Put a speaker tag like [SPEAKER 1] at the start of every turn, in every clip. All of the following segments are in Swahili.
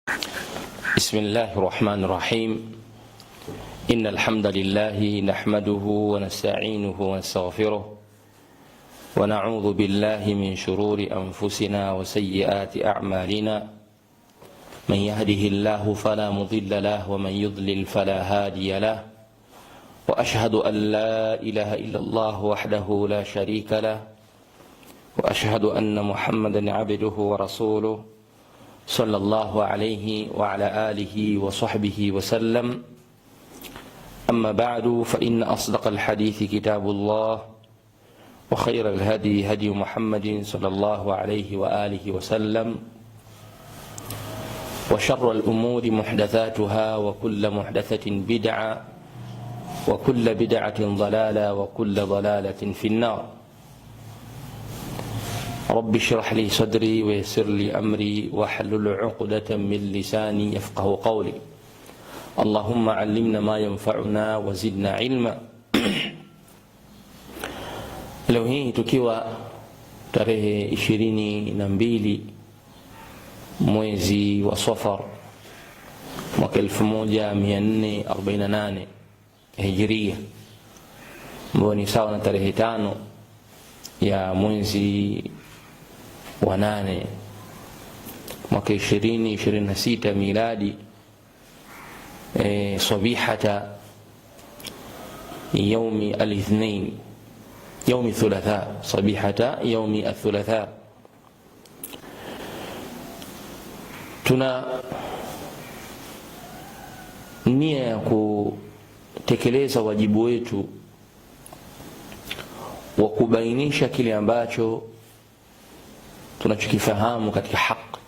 [SPEAKER 1] بسم الله الرحمن الرحيم. إن الحمد لله نحمده ونستعينه ونستغفره ونعوذ بالله من شرور أنفسنا وسيئات أعمالنا. من يهده الله فلا مضل له ومن يضلل فلا هادي له. وأشهد أن لا إله إلا الله وحده لا شريك له. وأشهد أن محمدا عبده ورسوله صلى الله عليه وعلى آله وصحبه وسلم. أما بعد، فإن أصدق الحديث كتاب الله، وخير الهدي هدي محمد صلى الله عليه وآله وسلم، وشر الأمور محدثاتها، وكل محدثة بدعة، وكل بدعة ضلالة، وكل ضلالة في النار. رب اشرح لي صدري ويسر لي أمري واحلل عقدة من لساني يفقه قولي. اللهم علمنا ما ينفعنا وزدنا علما. Leo hii tukiwa tarehe 22 mwezi wa Safar mwaka 1448 Hijria, ambao ni sawa na tarehe 5 ya mwezi wa 8 mwaka 2026 miladi, صبيحة يوم الاثنين، يوم الثلاثاء، صبيحة يوم الثلاثاء. tuna nia ya kutekeleza wajibu wetu wa kubainisha kile ambacho tunachokifahamu katika haki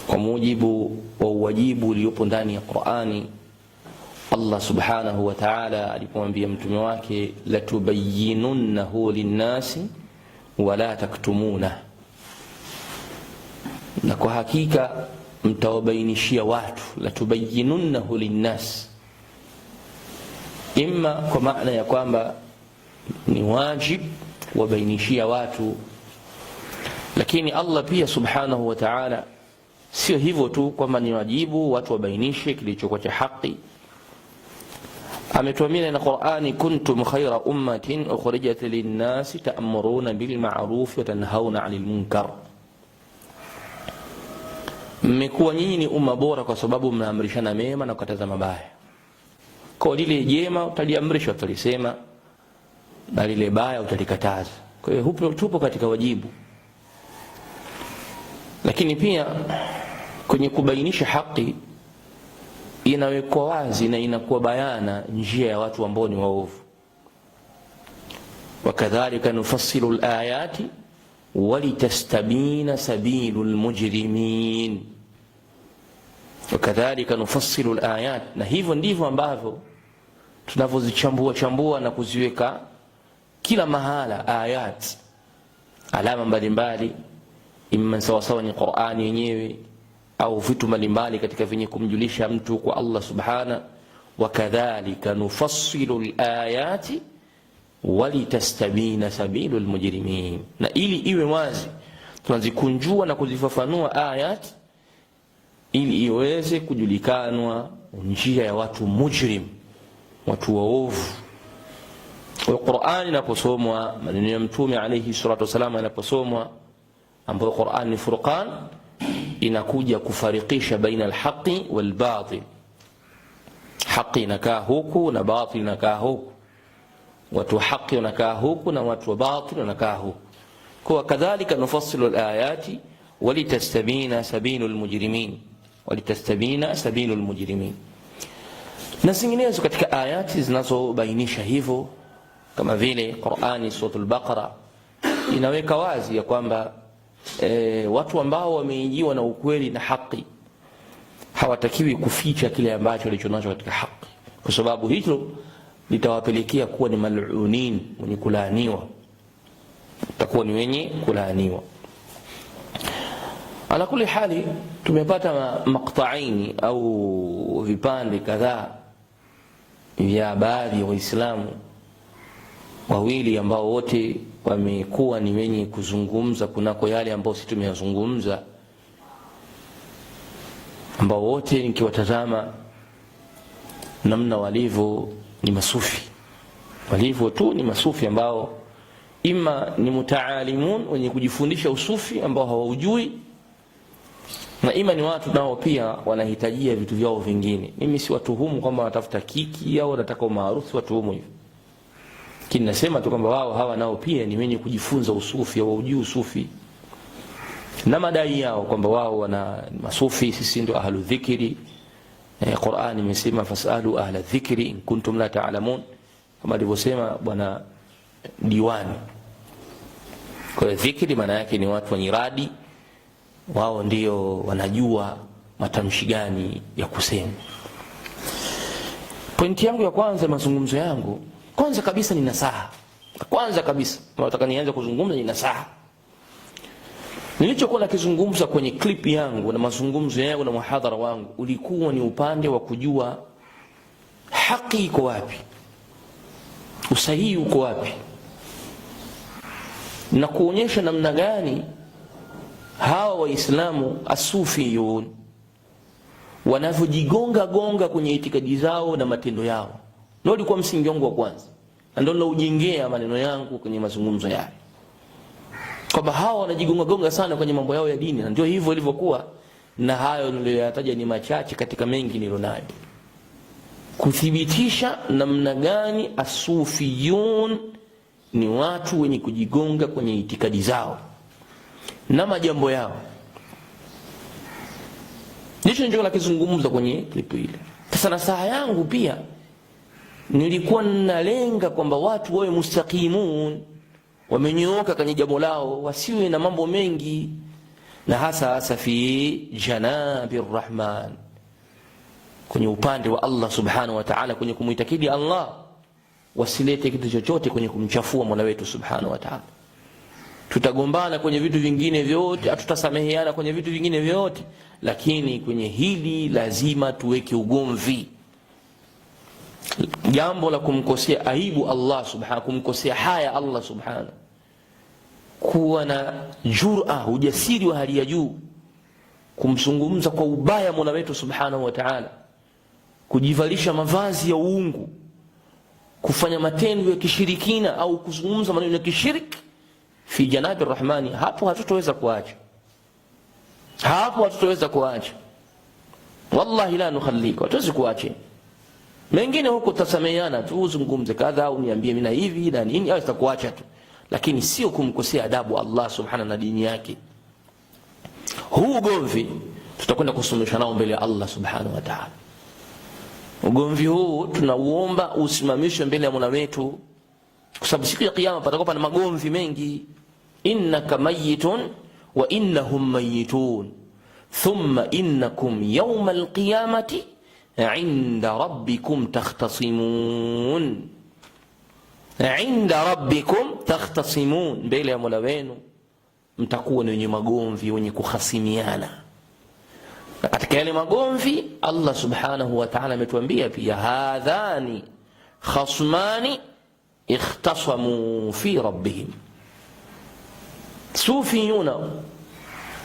[SPEAKER 1] kwa mujibu wa wajibu uliopo ndani ya Qur'ani. Allah subhanahu wa ta'ala alipomwambia mtume wake, latubayyinunnahu linnasi wala taktumuna, na kwa hakika mtawabainishia watu. Latubayyinunnahu linnas, imma kwa maana ya kwamba ni wajib wabainishia watu, lakini Allah pia subhanahu wa ta'ala sio hivyo tu kwamba ni wajibu watu wabainishe kilichokuwa cha haki. Ametuamini na Qur'ani, kuntum khayra ummatin ukhrijat lin-nasi ta'muruna bil ma'ruf wa tanhauna 'anil munkar, mmekuwa nyinyi ni umma bora kwa sababu mnaamrishana mema na kukataza mabaya. Kwa lile jema utaliamrisha, utalisema, na lile baya utalikataza. Kwa hiyo tupo katika wajibu, lakini pia kwenye kubainisha haki inawekwa wazi na inakuwa bayana njia ya watu ambao ni waovu. Wakadhalika nufassilu al-ayati walitastabina sabilul mujrimin. Wakadhalika nufassilu al-ayat, na hivyo ndivyo ambavyo tunavyozichambua na kuziweka kila mahala ayat, alama mbalimbali, imma sawasawa ni Qur'ani yenyewe au vitu mbalimbali katika vyenye kumjulisha mtu kwa Allah subhana. Wakadhalika nufassilu al-ayati walitastabina sabilul mujrimin, na ili iwe wazi tunazikunjua na kuzifafanua ayat ili iweze kujulikanwa njia ya watu mujrim, watu waovu. Kwa Qur'ani inaposomwa, maneno ya Mtume alayhi salatu wasallam yanaposomwa, ambapo Qur'an ni furqan, inakuja kufarikisha baina al-haqqi wal-batil. Haki inakaa huku na batil inakaa huku, watu haki wanakaa huku na watu wa batil wanakaa huku. Kwa kadhalika nufassilu al-ayati walitastabina sabilul mujrimin, walitastabina sabilul mujrimin, na zinginezo katika ayati zinazobainisha hivyo, kama vile Qur'ani suratul Baqara inaweka wazi ya kwamba watu ambao wameijiwa na ukweli na haki hawatakiwi kuficha kile ambacho walichonacho katika haki, kwa sababu hilo litawapelekea kuwa ni mal'unin, wenye kulaaniwa, takuwa ni wenye kulaaniwa. Ala kulli hali, tumepata maqta'aini au vipande kadhaa vya baadhi ya Waislamu wawili ambao wote wamekuwa ni wenye kuzungumza kunako yale ambao sisi tumeyazungumza ambao wote nikiwatazama namna walivyo ni masufi, walivyo tu ni masufi ambao ima ni mutaalimun, wenye kujifundisha usufi ambao hawaujui, na ima ni watu nao pia wanahitajia vitu vyao vingine. Mimi si watuhumu kwamba watafuta kiki au wanataka umaarufu, watuhumu hivyo, lakini nasema tu kwamba wao hawa nao pia ni wenye kujifunza usufi au ujui usufi, na madai yao kwamba wao wana masufi, sisi ndio ahlu dhikri. Qur'an imesema fasalu ahla dhikri in kuntum la ta'lamun, kama alivyosema bwana Diwani. Kwa hiyo dhikri maana yake ni watu wenye radi, wao ndio wanajua matamshi gani ya kusema. Pointi yangu ya kwanza, mazungumzo yangu kwanza kabisa ni nasaha. Kwanza kabisa nataka nianze kuzungumza ni nasaha. Nilichokuwa nakizungumza kwenye clip yangu na mazungumzo yangu na muhadhara wangu ulikuwa ni upande wa kujua haki iko wapi, usahihi uko wapi, na kuonyesha namna gani hawa waislamu asufiyun wanavyojigonga gonga kwenye itikadi zao na matendo yao. Ndio ulikuwa msingi wangu wa kwanza, na ndio niloujengea maneno yangu kwenye mazungumzo yale, kwamba hawa wanajigonga gonga sana kwenye mambo yao ya dini, na ndio hivyo ilivyokuwa. Na hayo niliyoyataja ni machache katika mengi nilonayo, kuthibitisha namna gani asufiyun ni watu wenye kujigonga kwenye itikadi zao na majambo yao. Ndicho ndio nakizungumza kwenye klipu ile. Sasa nasaha yangu pia nilikuwa nalenga kwamba watu wawe mustaqimun, wamenyooka kwenye jambo lao, wasiwe na mambo mengi, na hasa fi janabir rahman, kwenye upande wa Allah subhanahu wa ta'ala, kwenye kumuitakidi Allah, wasilete kitu chochote kwenye kumchafua Mola wetu subhanahu wa ta'ala. Tutagombana kwenye vitu vingine vyote, hatutasameheana kwenye vitu vingine vyote, lakini kwenye hili lazima tuweke ugomvi. Jambo la kumkosea aibu Allah subhanahu, kumkosea haya Allah subhanahu, kuwa na jur'a, ujasiri wa hali ya juu, kumzungumza kwa ubaya Mola wetu subhanahu wa ta'ala, kujivalisha mavazi ya uungu, kufanya matendo ya kishirikina au kuzungumza maneno ya kishiriki fi janabi rahmani, hapo hatutoweza kuacha, hapo hatutoweza kuacha, wallahi la nukhallika, hatuwezi kuacha. Mengine huko tutasameheana tu, uzungumze kadha au niambie mimi na hivi na nini, au tutakuacha tu, lakini sio kumkosea adabu Allah subhanahu na dini yake. Huu ugomvi tutakwenda kusuluhisha nao mbele ya Allah subhanahu wa ta'ala. Ugomvi huu tunauomba usimamishwe mbele ya Mola wetu, kwa sababu siku ya kiyama patakuwa na magomvi mengi. Innaka mayitun wa innahum mayitun thumma innakum yawmal qiyamati inda rabbikum takhtasimun. Inda rabbikum takhtasimun, mbele ya Mola wenu mtakuwa ni wenye magomvi, wenye kuhasimiana. Na katika yale magomvi Allah subhanahu wa ta'ala ametuambia pia, hadhani khasmani ikhtasamu fi rabbihim. Sufiyuna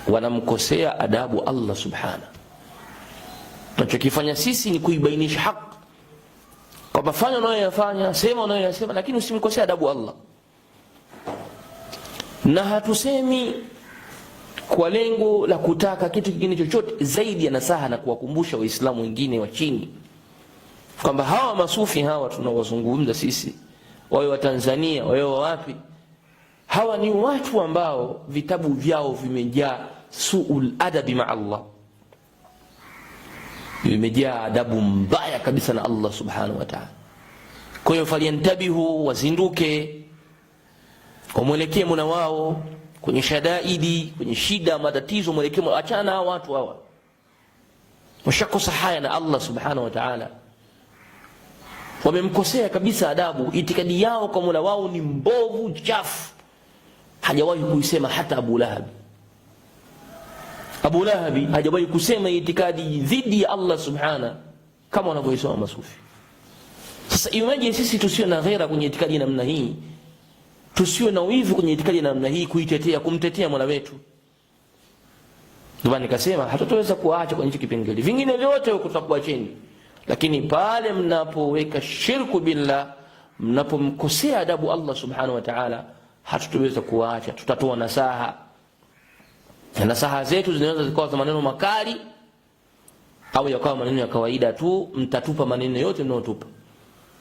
[SPEAKER 1] wanamkosea adabu Allah subhanahu. Tunachokifanya sisi ni kuibainisha haki, kwamba fanya unayoyafanya, sema unayoyasema, lakini usimkosea adabu Allah. Na hatusemi kwa lengo la kutaka kitu kingine chochote zaidi ya nasaha na kuwakumbusha waislamu wengine wa chini kwamba hawa masufi hawa tunawazungumza sisi, wawe wa Tanzania wawe wapi, hawa ni watu ambao vitabu vyao vimejaa suul adabi ma Allah, vimejaa adabu mbaya kabisa na Allah subhanahu wa ta'ala. Kwa hiyo faliantabihu, wazinduke, wamwelekee Mola wao kwenye shadaidi, kwenye shida, matatizo, mwelekeo. Achana na watu hawa, washakosa haya na Allah subhanahu wa ta'ala, wamemkosea kabisa adabu. Itikadi yao kwa Mola wao ni mbovu, chafu, hajawahi kuisema hata Abu Lahab. Abu Lahab hajawahi kusema itikadi dhidi ya Allah subhanahu kama wanavyosema masufi. Sasa imagine sisi tusio na ghera kwenye itikadi namna hii, tusio na wivu kwenye itikadi namna hii, kuitetea, kumtetea Mola wetu. Ndio nikasema hatutaweza kuacha kwenye hicho kipengele, vingine vyote kutakuwa chini, lakini pale mnapoweka shirku billah, mnapomkosea adabu Allah subhanahu wa ta'ala, hatutaweza kuacha. Tutatoa nasaha, na nasaha zetu zinaweza zikawa za maneno makali au yakawa maneno ya kawaida tu. Mtatupa maneno yote mnayotupa.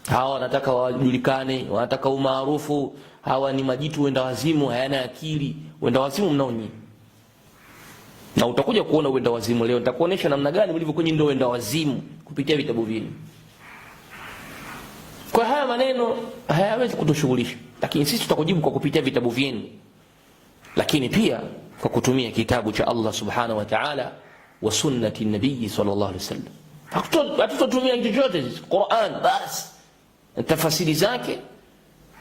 [SPEAKER 1] Hawa wanataka wajulikane, wanataka umaarufu, hawa ni majitu wenda wazimu, hayana akili. Wenda wazimu mnao nyinyi, na utakuja kuona wenda wazimu leo. Nitakuonesha namna gani mlivyokuwa ndio wenda wazimu kupitia vitabu vyenu. Kwa haya maneno hayawezi kutushughulisha, lakini sisi tutakujibu kwa kupitia vitabu vyenu, lakini pia kwa kutumia kitabu cha Allah subhanahu wa ta'ala wa sunnati nabii sallallahu alaihi wasallam. Hatutotumia kitu chochote sisi, Qur'an basi, tafsiri zake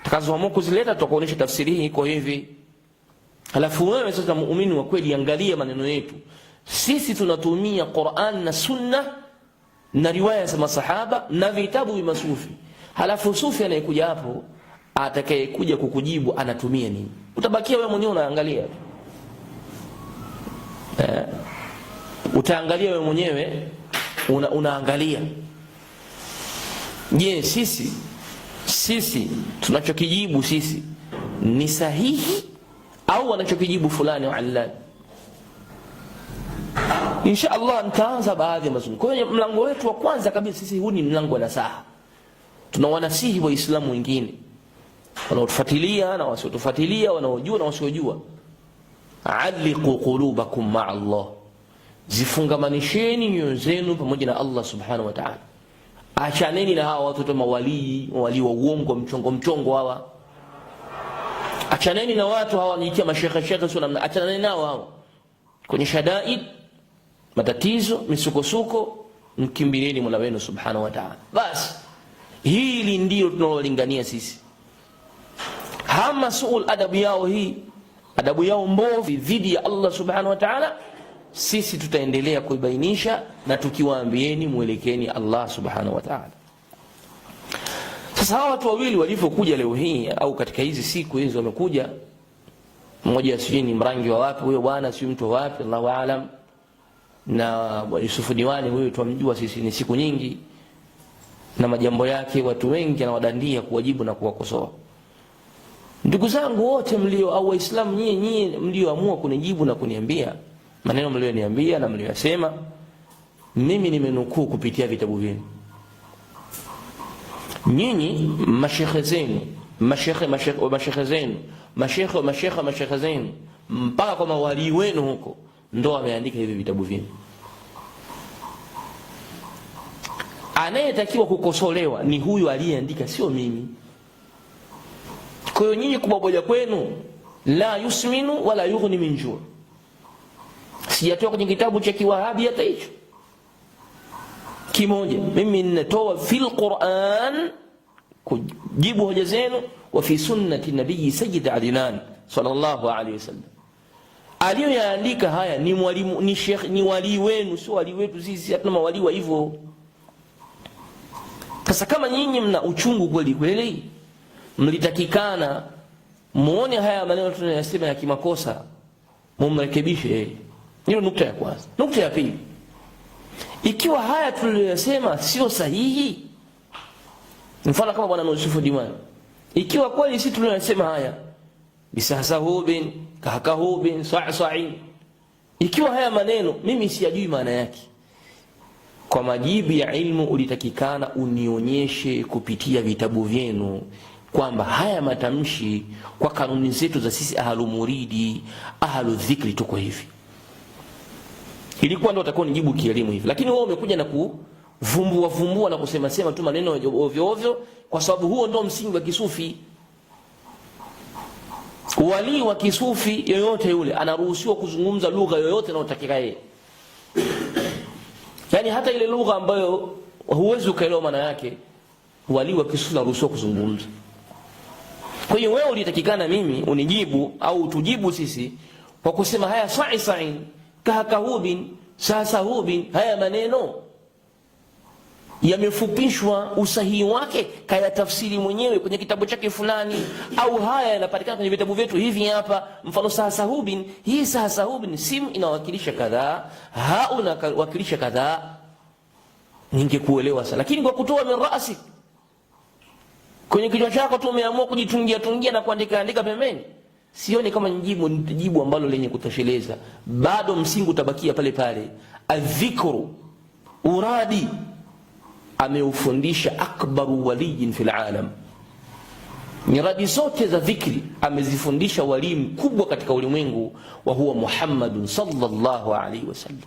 [SPEAKER 1] takazoamua kuzileta, tutakuonesha tafsiri hii iko hivi. Halafu wewe sasa muumini wa kweli, angalia maneno yetu sisi, tunatumia Qur'an na sunna na riwaya za masahaba na vitabu vya masufi. Halafu sufi anayekuja hapo, atakayekuja kukujibu anatumia nini? Utabakia wewe mwenyewe unaangalia. Utaangalia wewe mwenyewe unaangalia. Je, sisi tunachokijibu sisi ni sahihi au wanachokijibu fulani wa allani? Insha Allah nitaanza baadhi ya mazungumzo. Kwa hiyo mlango wetu wa kwanza kabisa sisi, huu ni mlango wa nasaha. Tunawanasihi Waislamu wengine wanaotufuatilia na wasiotufuatilia, wanaojua na wasiojua. Aliqu qulubakum ma'a Allah, zifungamanisheni nyoyo zenu pamoja na Allah subhanahu wa ta'ala. Achaneni na hawa watu mawali wa uongo, mchongo hawa. Achaneni na watu hawa wanajitia mashekhe sio namna. Achaneni nao hao kwenye shadaid, matatizo, misukosuko, mkimbilieni Mola wenu subhanahu wa ta'ala. Basi hili ndio tunalolingania sisi. Hama suul adabu yao hii, adabu yao mbovu dhidi ya Allah subhanahu wa ta'ala, sisi tutaendelea kuibainisha na tukiwaambieni muelekeni Allah subhanahu wa ta'ala. Sasa hawa watu wawili walipokuja leo hii au katika hizi siku hizo wamekuja, mmoja sijui ni mrangi wa wapi huyo bwana, sio mtu wa wapi, Allahu aalam, na Yusufu Diwani huyo tumjua sisi ni siku nyingi, na majambo yake watu wengi anawadandia kuwajibu na kuwakosoa. Ndugu zangu wote mlio au Waislamu nyinyi mlioamua kunijibu na kuniambia maneno mlioniambia na mliyosema, mimi nimenukuu kupitia vitabu vyenu. Nyinyi mashekhe zenu, mashekhe zenu mpaka kwa mawali wenu huko ndo wameandika hivi vitabu vyenu. Anayetakiwa kukosolewa ni huyu aliyeandika, sio mimi. Kwa hiyo nyinyi kuboboja kwenu la yusminu wala yughni min ju'. Sijatoa kwenye kitabu cha Kiwahabi hata hicho kimoja. Mimi ninatoa fil Qur'an kujibu hoja zenu, wa fi sunnati nabii Sayyid Adnan sallallahu alayhi wasallam. Aliyoyaandika haya ni mwalimu, ni sheikh, ni wali wenu, sio wali wetu sisi. Hatuna mawali wa hivyo. Sasa kama nyinyi mna uchungu kweli kweli, mlitakikana muone haya maneno tunayosema ya kimakosa, mumrekebishe. Hiyo nukta ya kwanza. Nukta ya pili, ikiwa haya tuliyosema sio sahihi, mfano kama bwana Yusufu Diwani, ikiwa kweli sisi tuliyosema haya bisahsahubin kahkahubin sa'sa'in, ikiwa haya maneno mimi siyajui maana yake, kwa majibu ya ilmu ulitakikana unionyeshe kupitia vitabu vyenu kwamba haya matamshi kwa kanuni zetu za sisi ahlu muridi, ahlu dhikri tuko hivi. Ilikuwa ndio utakuwa nijibu kielimu hivi. Lakini wewe umekuja na kuvumbua na kusema sema tu maneno ovyo ovyo, kwa sababu huo ndio msingi wa kisufi. Wali wa kisufi yoyote yule anaruhusiwa kuzungumza lugha yoyote anayotakika yeye. Yani hata ile lugha ambayo huwezi ukaelewa maana yake, wali wa kisufi anaruhusiwa kuzungumza. Kwa hiyo wewe ulitakikana mimi unijibu au tujibu sisi kwa kusema haya sa'isa'in kahkahubin sasahubin, haya maneno yamefupishwa, usahihi wake kaya tafsiri mwenyewe kwenye kitabu chake fulani, au haya yanapatikana kwenye vitabu vyetu hivi hapa. Mfano sahasahubin, hii sahasahubin sim inawakilisha kadhaa, hauna wakilisha kadhaa, ningekuelewa sana. Lakini kwa kutoa min ra'si, kwenye kichwa chako tu umeamua kujitungia tungia na kuandika andika pembeni, sioni kama jibu ambalo lenye kutosheleza. Bado msingi utabakia pale pale. Adhikru, uradi ameufundisha akbaru waliyin fil alam. Nyiradi zote za dhikri amezifundisha wali mkubwa katika ulimwengu, wa huwa Muhammadun sallallahu alaihi wasallam.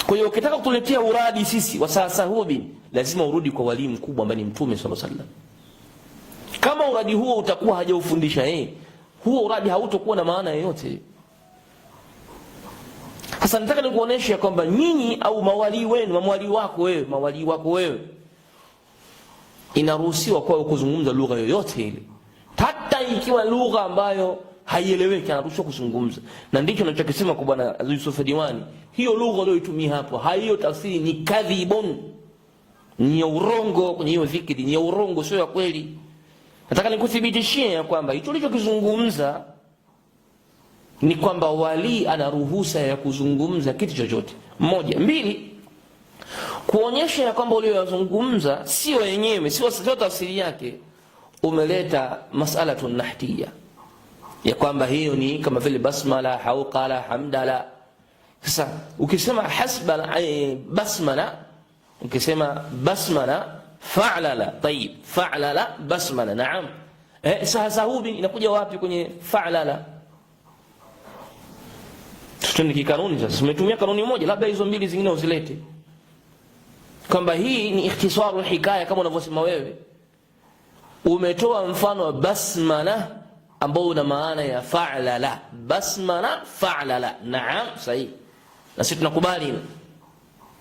[SPEAKER 1] Kwa hiyo ukitaka kutuletea uradi sisi wa sahasahubi, lazima urudi kwa wali mkubwa ambaye ni Mtume sallallahu alaihi wasallam. Kama uradi huo utakuwa hajaufundisha yeye, huo uradi hautokuwa na maana yoyote. Sasa nataka nikuoneshe kwamba nyinyi au mawali wenu, mawali wako wewe, inaruhusiwa kwao kuzungumza lugha yoyote ile, hata ikiwa lugha ambayo haieleweki, anaruhusiwa kuzungumza. Na ndicho ninachokisema kwa bwana Yusuf Diwani, hiyo lugha aliyoitumia hapo, hiyo tafsiri ni kadhibun, ni urongo. Kwenye hiyo dhikri ni urongo, sio ya kweli. Nataka nikuthibitishie kwamba hicho alichokizungumza ni kwamba wali ana ruhusa ya kuzungumza kitu chochote. Moja. Mbili, kuonyesha ya kwamba uliyozungumza sio yenyewe, sio tafsiri yake, umeleta mas'alatu nahtiya ya kwamba hiyo ni kama vile basmala, hauqala, hamdala. Sasa ukisema hasbala, basmala, ukisema basmala fa'lala, tayib, fa'lala basmala, naam. Sahasahubi inakuja wapi kwenye fa'lala? Tutende kikanuni. Sasa umetumia kanuni moja, labda hizo mbili zingine uzilete, kwamba hii ni ikhtisaru hikaya kama unavyosema wewe. Umetoa mfano wa basmala ambao una maana ya fa'lala, basmala fa'lala, naam, sahihi. Na sisi tunakubali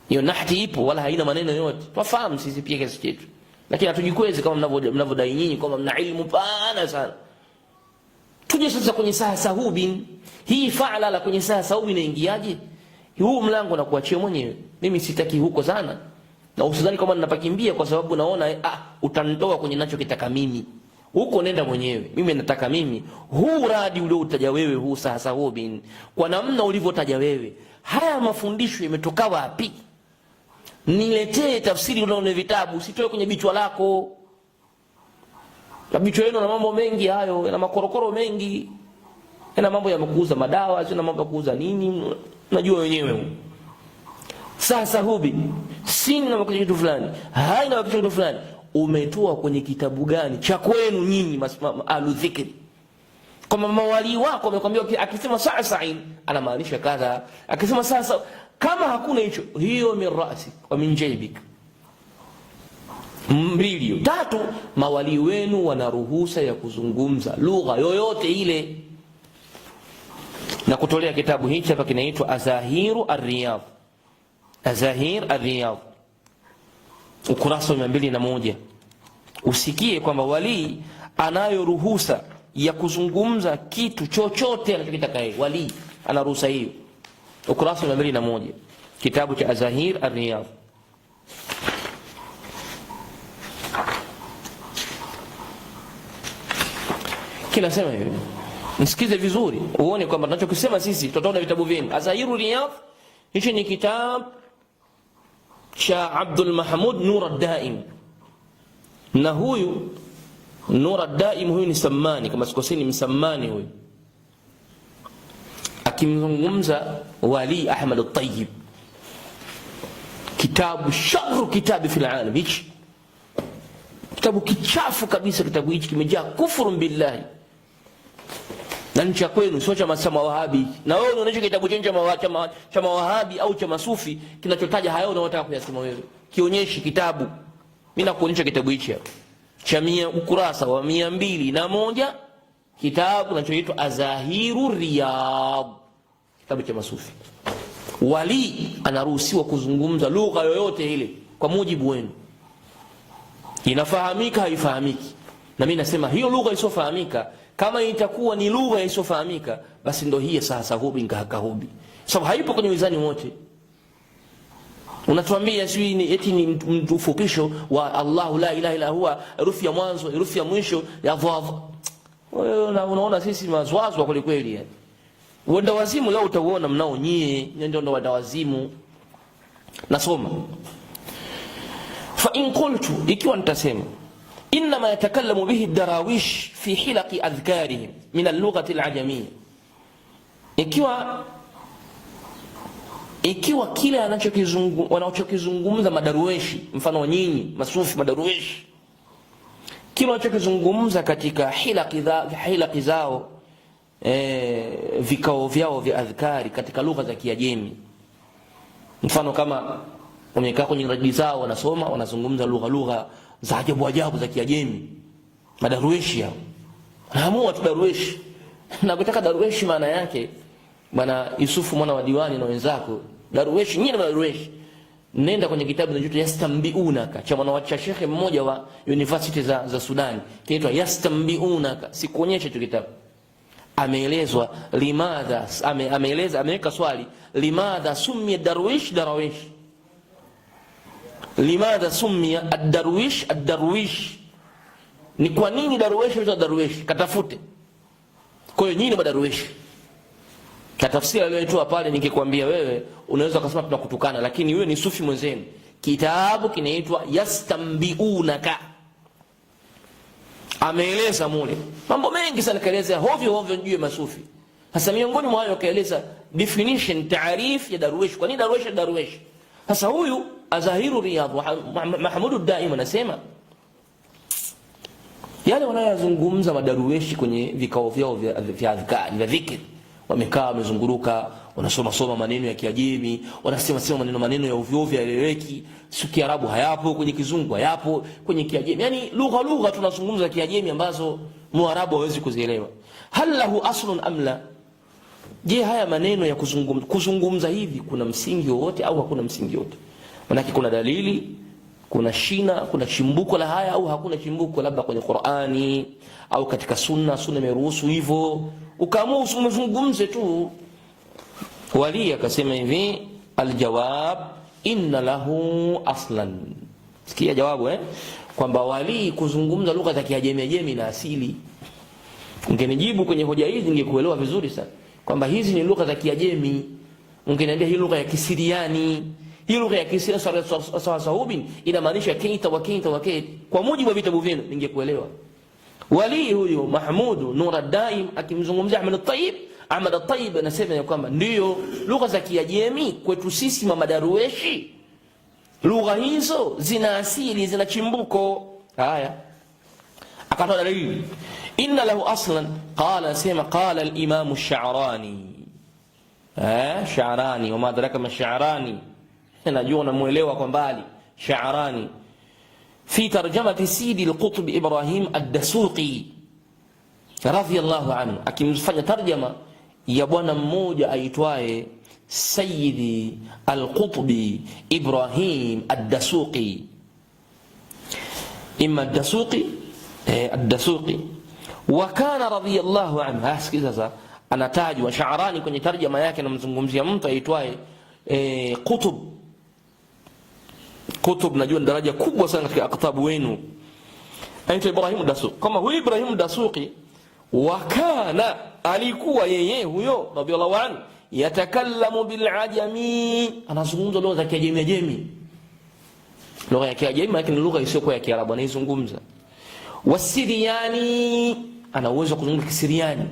[SPEAKER 1] hiyo nahti ipo, wala haina maneno yote, tufahamu sisi pia kiasi chetu, lakini hatujikwezi kama mnavyodai nyinyi kwamba mna ilmu pana sana. Tuje sasa kwenye sahasahubin. Hii fa'lala kwenye sahasahubin inaingiaje? Huu mlango nakuachia mwenyewe, mimi sitaki huko sana, na usidhani kama ninapakimbia kwa sababu naona utanitoa kwenye ninachokitaka mimi. Huko nenda mwenyewe, mimi nataka mimi huu radi ule utaja wewe, huu sahasahubin kwa namna ulivyotaja wewe, haya mafundisho yametoka wapi? Niletee tafsiri unaona vitabu, usitoe kwenye bichwa lako. Na bichwa yenu na mambo mengi hayo, yana makorokoro mengi, yana mambo ya kuuza madawa, yana mambo ya kuuza nini, unajua wenyewe. Sahasahubi sini na kitu fulani, haina kitu fulani, umetoa kwenye kitabu gani cha kwenu nyinyi ahlu dhikri? Kama mawali wako wamekwambia akisema sa'sain anamaanisha kadha, akisema sasa, kama hakuna hicho, hiyo min ra'si wa min jaybik. Mbili. Tatu, mawali wenu wana ruhusa ya kuzungumza lugha yoyote ile. Na kutolea kitabu hichi hapa kinaitwa Azahiru Ar-Riyadh. Azahir Ar-Riyadh, ukurasa wa 201. Usikie kwamba wali anayo ruhusa ya kuzungumza kitu chochote anachokitaka yeye. Wali ana ruhusa hiyo. Ukurasa wa 201, kitabu cha Azahir Ar-Riyadh. Kila sema hivi, nisikize vizuri uone kwamba tunachokisema sisi tutaona vitabu vyenu. Azahiru Riyadh, hichi ni kitabu cha Abdul Mahmud Nur ad-Daim, na huyu Nur ad-Daim huyu ni Sammani, kama sikoseni Msammani huyu, akimzungumza Wali Ahmad at-Tayyib. Kitabu sharru kitabi fil alam, hichi kitabu kichafu kabisa. Kitabu hichi kimejaa kufuru billahi, na nchi ya kwenu sio cha mawahabi. Na wewe unaonyesha kitabu chenye cha mawahabi au cha masufi kinachotaja hayo unayotaka kuyasema wewe, kionyeshi kitabu. Mimi nakuonyesha kitabu hichi hapa cha ukurasa wa 201, kitabu kinachoitwa Azahiru Riyadh, kitabu cha masufi. Wali anaruhusiwa kuzungumza lugha yoyote ile kwa mujibu wenu, inafahamika haifahamiki. Na mimi nasema hiyo lugha isofahamika, kama itakuwa ni lugha isofahamika, basi ndio hii sahasahubi ngakahubi, sababu haipo kwenye mizani wote. Unatuambia sijui ni eti ni mfupisho wa Allahu la ilaha illa huwa, herufi ya mwanzo, herufi ya mwisho ya dhav. Wewe unaona sisi mazwazo kweli kweli yani. Wenda wazimu leo utaona mnao nyie, ndio wenda wazimu. Nasoma. Fa in qultu, ikiwa nitasema inma yatakallamu bihi ad-darawish fi hilaqi adhkarihim min al-lughati al-ajamiyya, ikiwa kile wanachokizungumza madarweshi, mfano nyinyi masufi madarweshi, kile wanachokizungumza katika hilaqi zao, vikao vyao vya adhkari katika lugha za Kiajemi, mfano kama wamekaa kwenye radi zao wanasoma, wanazungumza lugha za ajabu za Kiajemi, madarweshi hao wanaamua tu darweshi. Na kutaka darweshi maana yake bwana Yusufu mwana wa Diwani na wenzako, darweshi nyinyi, darweshi nenda kwenye kitabu kinachoitwa Yastambiunaka cha mwana wa shekhe mmoja wa university za Sudan, kinaitwa Yastambiunaka. Sikuonyesha hicho kitabu. Ameelezwa limadha, ameweka swali, limadha summiya darwish darwish, limadha summiya ad-darwish, ni kwa nini darwish huitwa darwish? Katafute. Kwa hiyo nyinyi ni madarwish. Katafsiri aliyoitoa pale, ningekwambia wewe unaweza kusema tunakutukana, lakini wewe ni sufi mwenzenu. Kitabu kinaitwa Yastambiunaka. Ameeleza mule mambo mengi sana, kaeleza hovyo juu ya masufi. Sasa miongoni mwa hayo kaeleza definition, taarif ya darwish. Kwa nini darwish? Sasa huyu Azahiru Riyadh Mahmud ad-Daim anasema yale wanayozungumza madarwishi kwenye vikao vyao vya adhkari, vya dhikr, wamekaa wamezunguruka, wanasoma maneno ya Kiajemi, wanasema maneno ya ovyo yaeleweki, si Kiarabu hayapo, kwenye Kizungu hayapo, kwenye Kiajemi, yani lugha tunazungumza Kiajemi ambazo Muarabu hawezi kuzielewa. Hal lahu aslun amla? Je, haya maneno ya kuzungumza hivi kuna msingi wote au hakuna msingi wote? Manake kuna dalili, kuna shina, kuna chimbuko la haya au hakuna chimbuko, labda kwenye Qur'ani au katika sunna imeruhusu hivyo, ukaamua usizungumze tu. Wali akasema hivi, aljawab inna lahu aslan. Sikia jawabu kwamba wali kuzungumza lugha za Kiajemi na asili. Ungenijibu kwenye hoja hizi ningekuelewa vizuri sana kwamba hizi ni lugha za Kiajemi. Ungeniambia hii lugha ya Kisiriani, hii lugha ya Kisiriani sawasawa inamaanisha kaita wa kwa mujibu wa vitabu vyenu, ningekuelewa. Wali huyo Mahmud Nur ad-Daim akimzungumzia Ahmad at-Tayyib anasema ya kwamba ndio lugha za Kiajemi kwetu sisi madarueshi, lugha hizo zina asili, zina chimbuko. Haya, akatoa dalili, inna lahu aslan, qala al-Imam ash-Sha'rani. Sha'rani, wama adraka ma Sha'rani, najua unamuelewa kwa mbali. Sha'rani fi tarjamati Sidi al-Qutb Ibrahim ad-Dasuqi radhiyallahu anhu, akimfanya tarjama ya bwana mmoja aitwaye Sayyidi al-Qutb Ibrahim ad-Dasuqi, imma ad-Dasuqi wa kana radhiyallahu anhu. Sikiza, anatajwa Sha'rani kwenye tarjama yake, anamzungumzia mtu aitwaye Qutb, najua daraja kubwa sana katika aktabu wenu, aitwa Ibrahim ad-Dasuqi. Kama huyu Ibrahim ad-Dasuqi, wakana alikuwa yeye huyo radhiyallahu anhu yatakallamu bil ajami, anazungumza lugha za Kiajemi. Lugha ya Kiajemi lakini lugha isiyokuwa ya Kiarabu anaizungumza. Wasiriani, ana uwezo wa kuzungumza Kisiriani,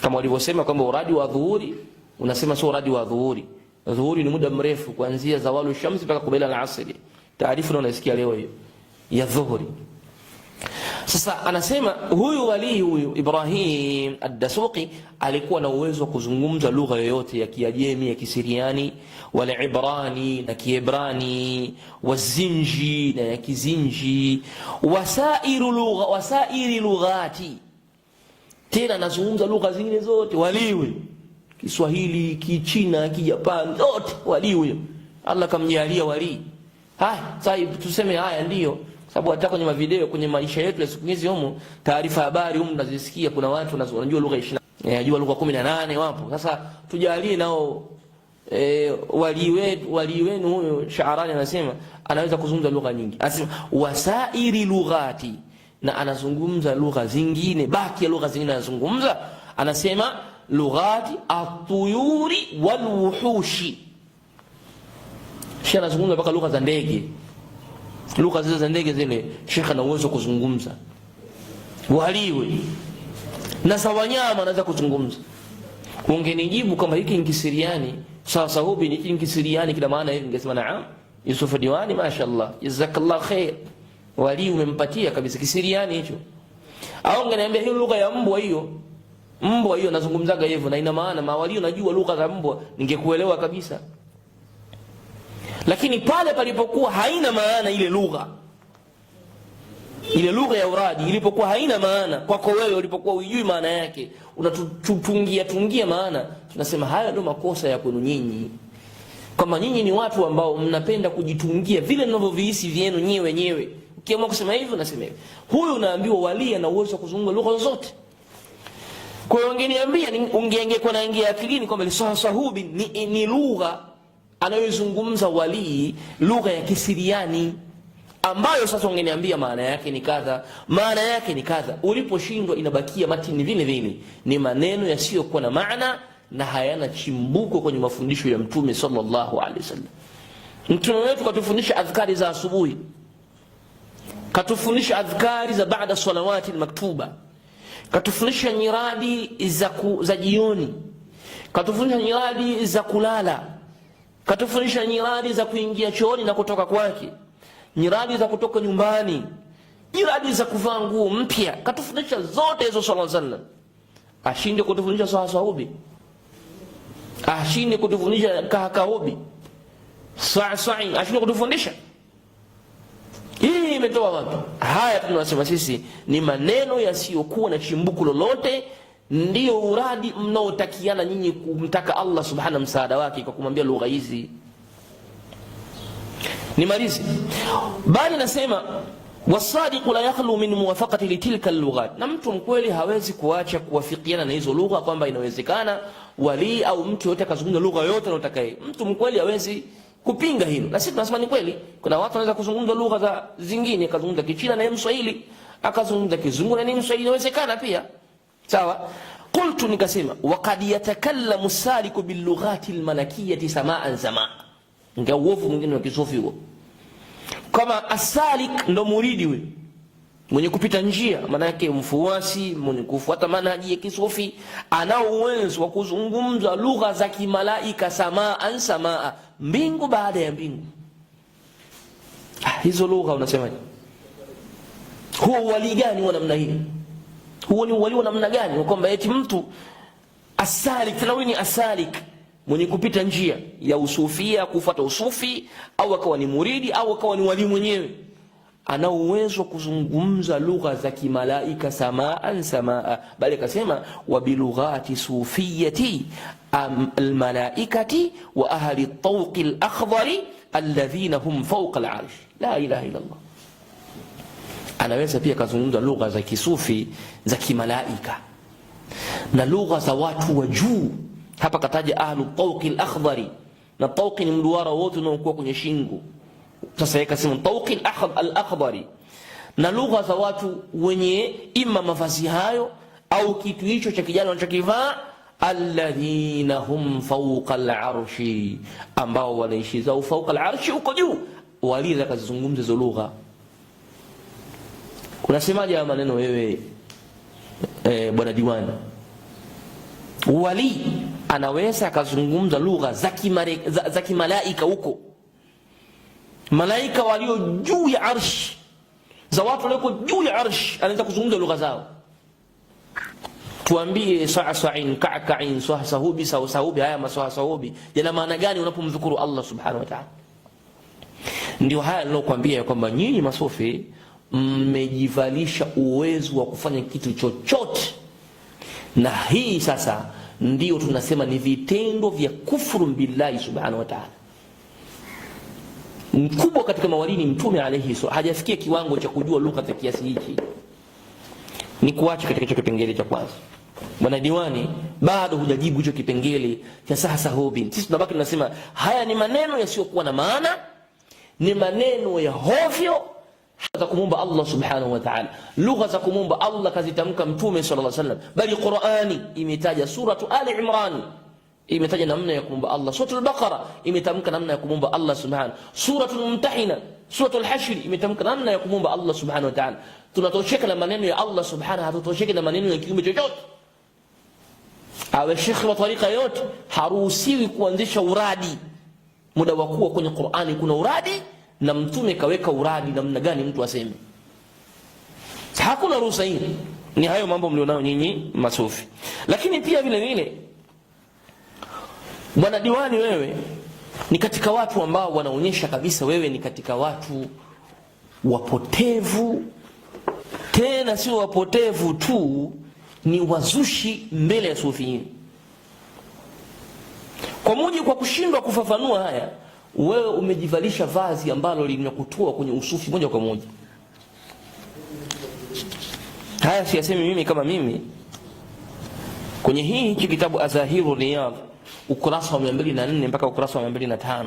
[SPEAKER 1] kama walivyosema kwamba uradi wa dhuhuri unasema sio uradi wa dhuhuri. Dhuhuri ni muda mrefu kuanzia zawalu shamsi mpaka kubela al-asri. Taarifu ndio unasikia leo hiyo ya dhuhuri. Sasa anasema huyu wali huyu Ibrahim ad-Dasuqi alikuwa na uwezo wa kuzungumza lugha yoyote ya Kiajemi, ya Kisiriani, wala Ibrani na Kiebrani, wazinji na ya Kizinji, wasairi lughati. Tena anazungumza lugha zingine zote waliwe, Kiswahili, Kichina, Kijapani, zote waliwe. Allah kamjalia wali. Sasa tuseme haya ndio sababu hata kwenye mavideo, kwenye maisha yetu ya siku hizi humu, taarifa habari humu tunazisikia, kuna watu wanajua lugha 20, wanajua lugha 18 wapo. Sasa tujalie nao wali wenu huyo Shaarani anasema anaweza kuzungumza lugha nyingi, anasema wasairi lughati, na anazungumza lugha zingine, baki ya lugha zingine anazungumza, anasema lughati at-tuyuri wal wuhushi. Sheikh anazungumza mpaka lugha za ndege, lugha zile za ndege zile Sheikh ana uwezo kuzungumza, waliwe na za wanyama anaweza kuzungumza. Ungenijibu kama hiki ni Kisiriani, sasa hubi ni Kisiriani kila maana hivi, ningesema naam, Yusuf Diwani mashaallah jazakallah khair, wali umempatia kabisa Kisiriani hicho. Au ungeniambia hiyo lugha ya mbwa hiyo, mbwa hiyo nazungumzaga hivyo na ina maana mawali unajua lugha za mbwa, ningekuelewa kabisa. Lakini pale palipokuwa haina maana ile lugha ya uradi ilipokuwa haina maana kwako wewe, ulipokuwa hujui maana yake, unatutungia maana, tunasema haya ndio makosa ya kwenu nyinyi. Kama nyinyi ni watu ambao mnapenda kujitungia vile mnavyovihisi vyenu nyewe wenyewe, ukiamua kusema hivyo nasema hivyo. Huyu unaambiwa wali ana uwezo wa kuzungumza lugha zote. Kwa hiyo ungeniambia, ungekuwa naingia akilini kwamba sahubi ni lugha anayozungumza wali, lugha ya Kisiriani, ambayo sasa ungeniambia maana yake ni kadha, maana yake ni kadha. Uliposhindwa inabakia matini vile vile, ni maneno yasiyokuwa na maana na hayana chimbuko kwenye mafundisho ya Mtume sallallahu alaihi wasallam. Mtume wetu katufundisha adhkari za asubuhi, katufundisha adhkari za baada salawati maktuba, katufundisha nyiradi za jioni, katufundisha nyiradi za kulala, katufundisha nyiradi za kuingia chooni na kutoka kwake, nyiradi za kutoka nyumbani, nyiradi za kuvaa nguo mpya, katufundisha zote hizo sallallahu alaihi wasallam. Ashinde kutufundisha sahabi, ashinde kutufundisha kahakahubi, sa'i ashinde kutufundisha. Hii imetoa wapi? Haya tunasema sisi ni maneno yasiyokuwa na chimbuko lolote, ndio uradi mnaotakiana nyinyi kumtaka Allah subhanahu msaada wake kwa kumwambia lugha hizi. Nimalizi bali nasema wasadiqu la yakhlu min muwafaqati litilka allughat, na mtu mkweli hawezi kuacha kuwafikiana na hizo lugha, kwamba inawezekana wali au mtu yote akazungumza lugha yote anayotaka. Mtu mkweli hawezi kupinga hilo, na sisi tunasema ni kweli. Kuna watu wanaweza kuzungumza lugha za zingine, akazungumza Kichina na Mswahili, akazungumza Kizungu na Mswahili, inawezekana pia, sawa. Qultu, nikasema waqad yatakallamu saliku bil lughati al malakiyati sama'an samaa, ndio uovu mwingine wa kisufi huo. Kama asalik ndo muridi we mwenye kupita njia, maana yake mfuasi mwenye kufuata manhaji ya kisufi, anao uwezo wa kuzungumza lugha za kimalaika sama'an samaa, mbingu baada ya mbingu. Hizo lugha unasemaje? Huo wali gani wa namna hii? Huo ni wali wa namna gani? Kwamba eti mtu asalik, tena ni asalik mwenye kupita njia ya usufia, kufuata usufi, au akawa ni muridi, au akawa ni wali mwenyewe, ana uwezo kuzungumza lugha za kimalaika sama'an samaa. Bali akasema wa bilughati sufiyati almalaikati wa ahli at-tawq al-akhdari alladhina hum fawqa al-arsh. La ilaha illa Allah. Anaweza pia kuzungumza lugha za kisufi za kimalaika na lugha za watu wa juu. Hapa kataja ahlu tawqi al-akhdari, na tawqi ni mduara wote unaokuwa kwenye shingo. Sasa yeye kasema tawqi al-akhdari, na lugha za watu wenye ima mavazi hayo au kitu hicho cha kijana wanachokivaa, alladhina hum fawqa al-arshi, ambao wanaishi zao fawqa al-arshi, uko juu. Waliza kazizungumza hizo lugha. Unasemaje haya maneno wewe bwana Diwani? Wali anaweza akazungumza lugha za kimalaika huko, malaika walio juu ya arsh, za watu walioko juu ya arsh, anaweza kuzungumza lugha zao. Tuambie sa'sa'in ka'ka'in sahubi sahubi, haya masahubi yana maana gani unapomdhukuru Allah subhanahu wa ta'ala? Ndio haya nilokuambia kwamba nyinyi masufi mmejivalisha uwezo wa kufanya kitu chochote, na hii sasa ndio tunasema ni vitendo vya kufuru billahi subhanahu wa ta'ala. Mkubwa katika mawalini Mtume alayhi hajafikia kiwango cha kujua lugha za kiasi hiki. Ni kuacha katika kipengele cha kwanza. Bwana diwani, bado hujajibu hicho kipengele cha sahasahubi. Sisi tunabaki tunasema haya ni maneno yasiyokuwa na maana, ni maneno ya hovyo za kumuomba Allah subhanahu wa ta'ala. Lugha za kumuomba Allah kazitamka Mtume sallallahu alaihi wasallam, bali Qur'ani imetaja suratu Ali Imran imetaja namna ya kumuomba Allah, suratul Baqara imetamka namna ya kumuomba Allah subhanahu, suratul Mumtahina, suratul Hashr imetamka namna ya kumuomba Allah subhanahu wa ta'ala. Tunatosheka na maneno ya Allah subhanahu, hatutosheki na maneno ya kiumbe chochote. Awe shekhi wa tariqa yote haruhusiwi kuanzisha uradi muda wa kuwa kwenye Qur'ani kuna uradi na Mtume kaweka uradi namna gani mtu aseme. Hakuna ruhusa hii. Ni hayo mambo mlionao nyinyi masufi. Lakini pia vile vile bwana diwani, wewe ni katika watu ambao wanaonyesha kabisa wewe ni katika watu wapotevu, tena sio wapotevu tu, ni wazushi mbele ya sufiini. Kwa mujibu kwa kushindwa kufafanua haya, wewe umejivalisha vazi ambalo limekutoa kwenye usufi moja kwa moja. Haya siyasemi mimi kama mimi. Kwenye hiki kitabu Azahiru Riyadh ukurasa wa 204 mpaka ukurasa wa 205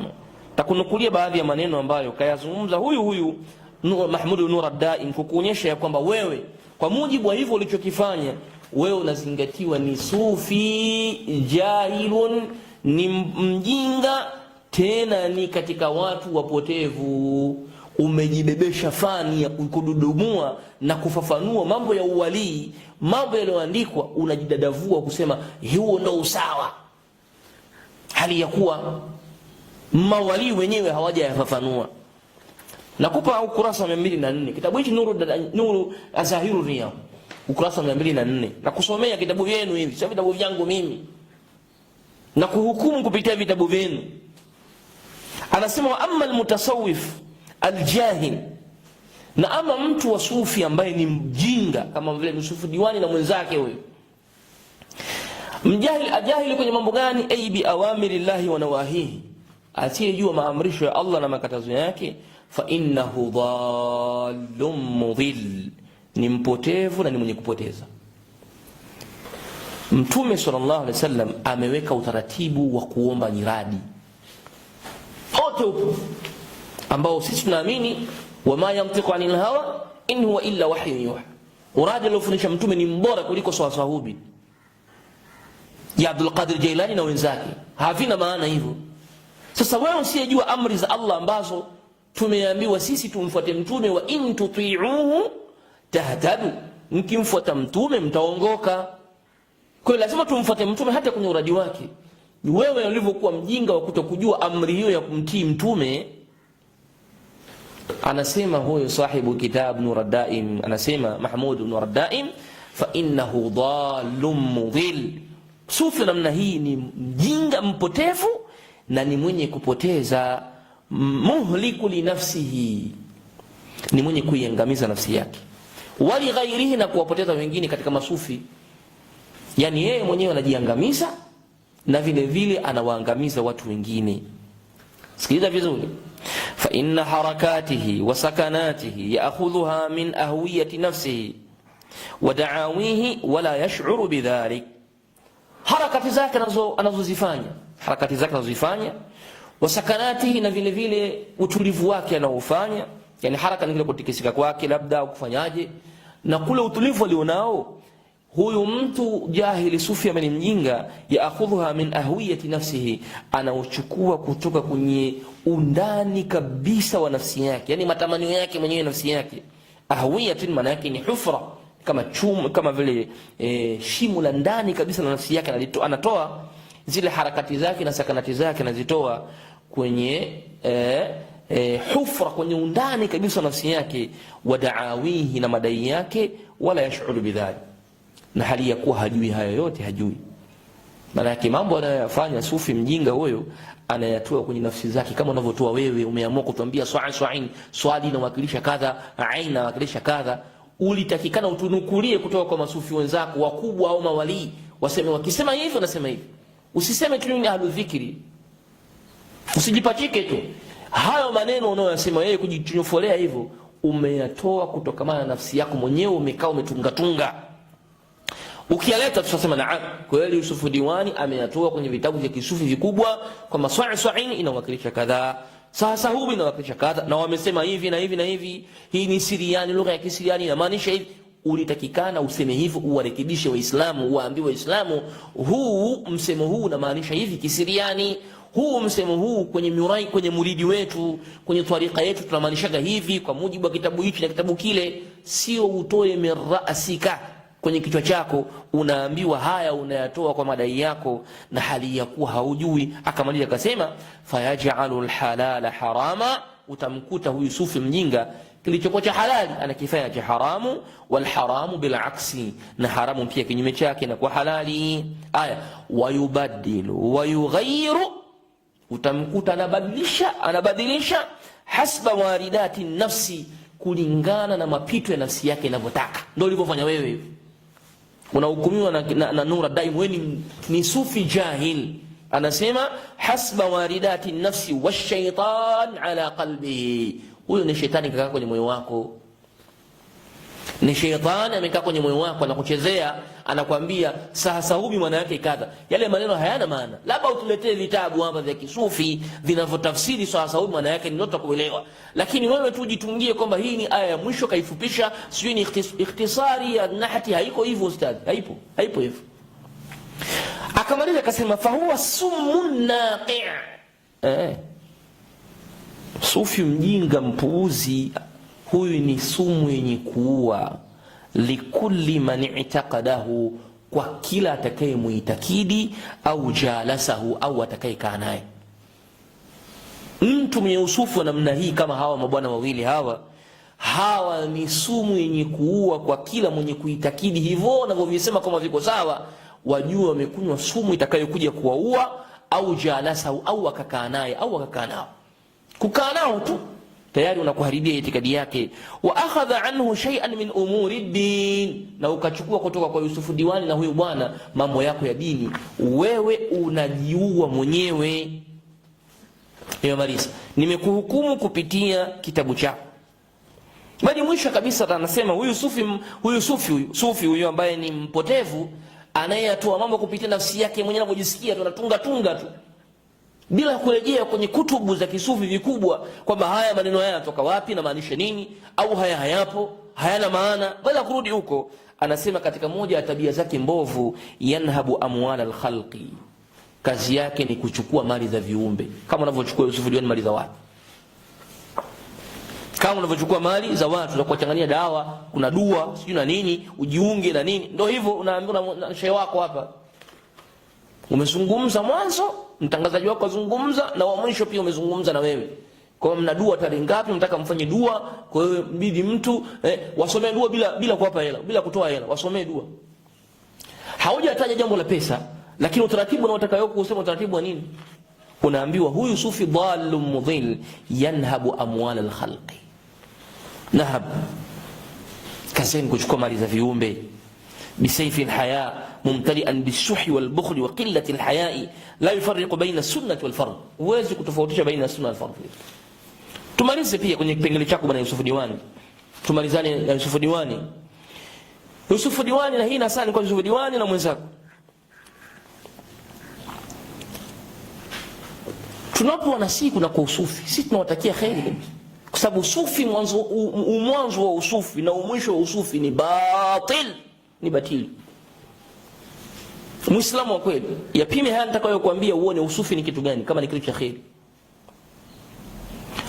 [SPEAKER 1] takunukulia baadhi ya maneno ambayo kayazungumza huyu Mahmud Nur ad-Daim, kukuonyesha ya kwamba wewe kwa mujibu wa hivyo ulichokifanya wewe unazingatiwa ni sufi jahilun, ni mjinga, tena ni katika watu wapotevu. Umejibebesha fani ya kududumua na kufafanua mambo ya uwalii, mambo yaliyoandikwa, unajidadavua kusema huo ndio usawa, hali ya kuwa mawalii wenyewe hawajayafafanua. Nakupa ukurasa wa 204 kitabu hichi Nuru Azahiru Riyadh ukurasa wa 204 na kusomea kitabu vyenu hivi, sio vitabu vyangu mimi, na kuhukumu kupitia vitabu vyenu. Anasema wa amma almutasawwif aljahil, na ama mtu wa sufi ambaye ni mjinga kama vile Yusufu Diwani na mwenzake huyo mjahil. Ajahili kwenye mambo gani? Ay bi awamirillahi wa nawahihi, asiyejua maamrisho ya Allah na makatazo yake. Fa innahu dhallum mudhill, ni mpotevu na ni mwenye kupoteza. Mtume sallallahu alaihi wasallam ameweka utaratibu wa kuomba nyiradi wote upo, ambao sisi tunaamini wama yantiqu anil hawa in huwa illa wahyun yuha. Uradi aliofundisha Mtume ni mbora kuliko sawasahubi ya Abdul Qadir Jailani na wenzake, havina maana hivyo. Sasa wewe usiyejua amri za Allah ambazo tumeambiwa sisi tumfuate Mtume, wa in tuti'uhu tahtadu, mkimfuata Mtume mtaongoka. Kwa hiyo lazima tumfuate Mtume hata kwenye uradi wake. Wewe ulivyokuwa mjinga wa kutokujua amri hiyo ya kumtii Mtume, anasema huyo sahibu kitab Nur ad-Daim, anasema Mahmud Nur ad-Daim, fa innahu dhallum mudhill. Sufi namna hii ni mjinga mpotevu na ni mwenye kupoteza, muhliku li nafsihi, ni mwenye kuiangamiza nafsi yake, wali ghairihi, na kuwapoteza wengine katika masufi. Yani yeye mwenyewe anajiangamiza na vile vile anawaangamiza watu wengine. Sikiliza vizuri. Fa inna harakatihi wa sakanatihi ya'khudhuha min ahwiyati nafsihi wa da'awihi wa la yash'uru bidhalik. Harakati zake anazozifanya, wa sakanatihi, na vile vile utulivu wake anaofanya. Yani haraka ni kile kutikisika kwake labda au kufanyaje, na kule utulivu alionao huyu mtu jahili sufi ameni mjinga, yaakhudhuha min ahwiyati nafsihi, anauchukua kutoka kwenye undani kabisa wa nafsi yake, yani matamanio yake mwenyewe nafsi yake. Ahwiyatin maana yake ni hufra, kama chumu, kama vile shimo la ndani kabisa la nafsi yake, anatoa zile harakati zake na sakanati zake, anazitoa kwenye hufra, kwenye undani kabisa nafsi yake, wa da'awihi, na madai yake, wala yash'uru bidhalik, na hali ya kuwa hajui hayo yote, hajui. Maana yake mambo anayoyafanya sufi mjinga huyo anayatoa kwenye nafsi zake, kama unavyotoa wewe. Umeamua kutuambia swali inawakilisha kadha, aina inawakilisha kadha, ulitakikana utunukulie kutoka kwa masufi wenzako wakubwa au mawali, waseme wakisema hivi unasema hivi. Usiseme tu ni ahlu dhikri, usijipachike tu hayo maneno unayosema wewe kujinyofolea hivyo, umeyatoa kutokana na nafsi yako mwenyewe, umekaa umetunga. Ukialeta tutasema naam, kweli Yusufu Diwani ameyatoa kwenye vitabu vya kisufi vikubwa kwa maswa'in inawakilisha kadhaa, Sahasahubi inawakilisha kadha, na wamesema hivi na hivi na hivi, hii ni Siriani, lugha ya Kisiriani inamaanisha hivi. Ulitakikana useme hivyo, uwarekebishe Waislamu, uwaambie Waislamu huu msemo huu unamaanisha hivi Kisiriani, huu msemo huu kwenye murai, kwenye muridi wetu, kwenye tariqa yetu tunamaanisha hivi kwa mujibu wa kitabu hichi na kitabu kile. Sio utoe mirasika kwenye kichwa chako, unaambiwa haya unayatoa kwa madai yako na hali ya kuwa haujui. Akamaliza akasema fayaj'alu alhalala harama, utamkuta huyu sufi mjinga kilichokuwa cha halali anakifanya cha haramu, wal haramu bil aksi, na haramu pia kinyume chake na kwa halali. Aya, wayubaddilu wayughayyiru, utamkuta anabadilisha hasba waridati nafsi, kulingana na mapito ya nafsi yake inavyotaka. Ndio ulivyofanya wewe, unahukumiwa na Nura Daim, wewe ni sufi jahil. Anasema hasba waridati nafsi washaitan ala qalbihi, huyo ni shetani kakaa kwenye moyo wako, ni shetani amekaa kwenye moyo wako, anakuchezea, anakuambia sahasahubi maana yake kadha. Yale maneno hayana maana, labda utuletee vitabu hapa vya kisufi vinavyotafsiri sahasahubi maana yake, ndio tutakuelewa. Lakini wewe tu jitungie kwamba hii ni aya ya mwisho kaifupisha, sio ni ikhtisari ya nahti. Haiko hivyo ustadhi, haipo hivyo. Akamaliza akasema fa huwa summun naqi', sufi mjinga mpuuzi huyu ni sumu yenye kuua, likulli man i'taqadahu, kwa kila atakaye muitakidi, au jalasahu, au atakaye kaa naye. Mtu mwenye usufu wa namna hii kama hawa mabwana wawili hawa ni sumu yenye kuua kwa kila mwenye kuitakidi hivyo na kuvisema kama viko sawa, wajua wamekunywa sumu itakayokuja kuwaua, au jalasahu, au akakaa naye, au akakaa nao. Kukaa nao tu tayari unakuharibia itikadi yake. Wa akhadha anhu shay'an min umuri din, na ukachukua kutoka kwa Yusufu Diwani na huyu bwana mambo yako ya dini, wewe unajiua mwenyewe. Marisa, nimekuhukumu kupitia kitabu chako. Bali mwisho kabisa anasema huyu sufi ambaye ni mpotevu, anayetoa mambo kupitia nafsi yake mwenyewe anapojisikia tu, anatunga tu bila kurejea kwenye kutubu za kisufi vikubwa kwamba haya maneno haya yanatoka wapi na maanisha nini, au haya hayapo, hayana maana, bila kurudi huko. Anasema katika moja ya tabia zake mbovu, yanhabu amwala alkhalqi, kazi yake ni kuchukua mali za viumbe, kama unavyochukua Yusufu Diwani mali za watu. Kama unavyochukua mali za watu na kuwachanganyia dawa, kuna dua sijui na nini, ujiunge na nini, ndio hivyo unaambiwa na shehe wako hapa, umezungumza mwanzo, mtangazaji wako azungumza, na wa mwisho pia umezungumza na wewe. Kwa mna dua tarehe ngapi, mtaka mfanye dua, kwa hiyo mbidi mtu wasomee dua bila kuwapa hela, bila kutoa hela, wasomee dua. Haujataja jambo la pesa, lakini utaratibu unaotaka wewe kusema utaratibu wa nini? Unaambiwa huyu sufi dhalum mudhil yanhabu amwal alkhalqi. Nahab, kaseni kuchukua mali za viumbe, bisayfi alhaya mumtalian bishuhi walbukhli wa qillati alhayai, la yufarriqu baina sunnati walfard. Huwezi kutofautisha baina sunna na fardh. Tumalize pia kwenye kipengele chako bwana Yusufu Diwani, tumalizane na Yusufu Diwani. Yusufu Diwani, na hii nasani kwa Yusufu Diwani na mwenzako, tunapoona siku na kwa usufi, sisi tunawatakia kheri, kwa sababu usufi mwanzo wa usufi na mwisho wa usufi ni batil, ni batili. Muislamu wa kweli yapime haya nitakayokuambia uone usufi ni kitu gani, kama ni kitu cha kheri.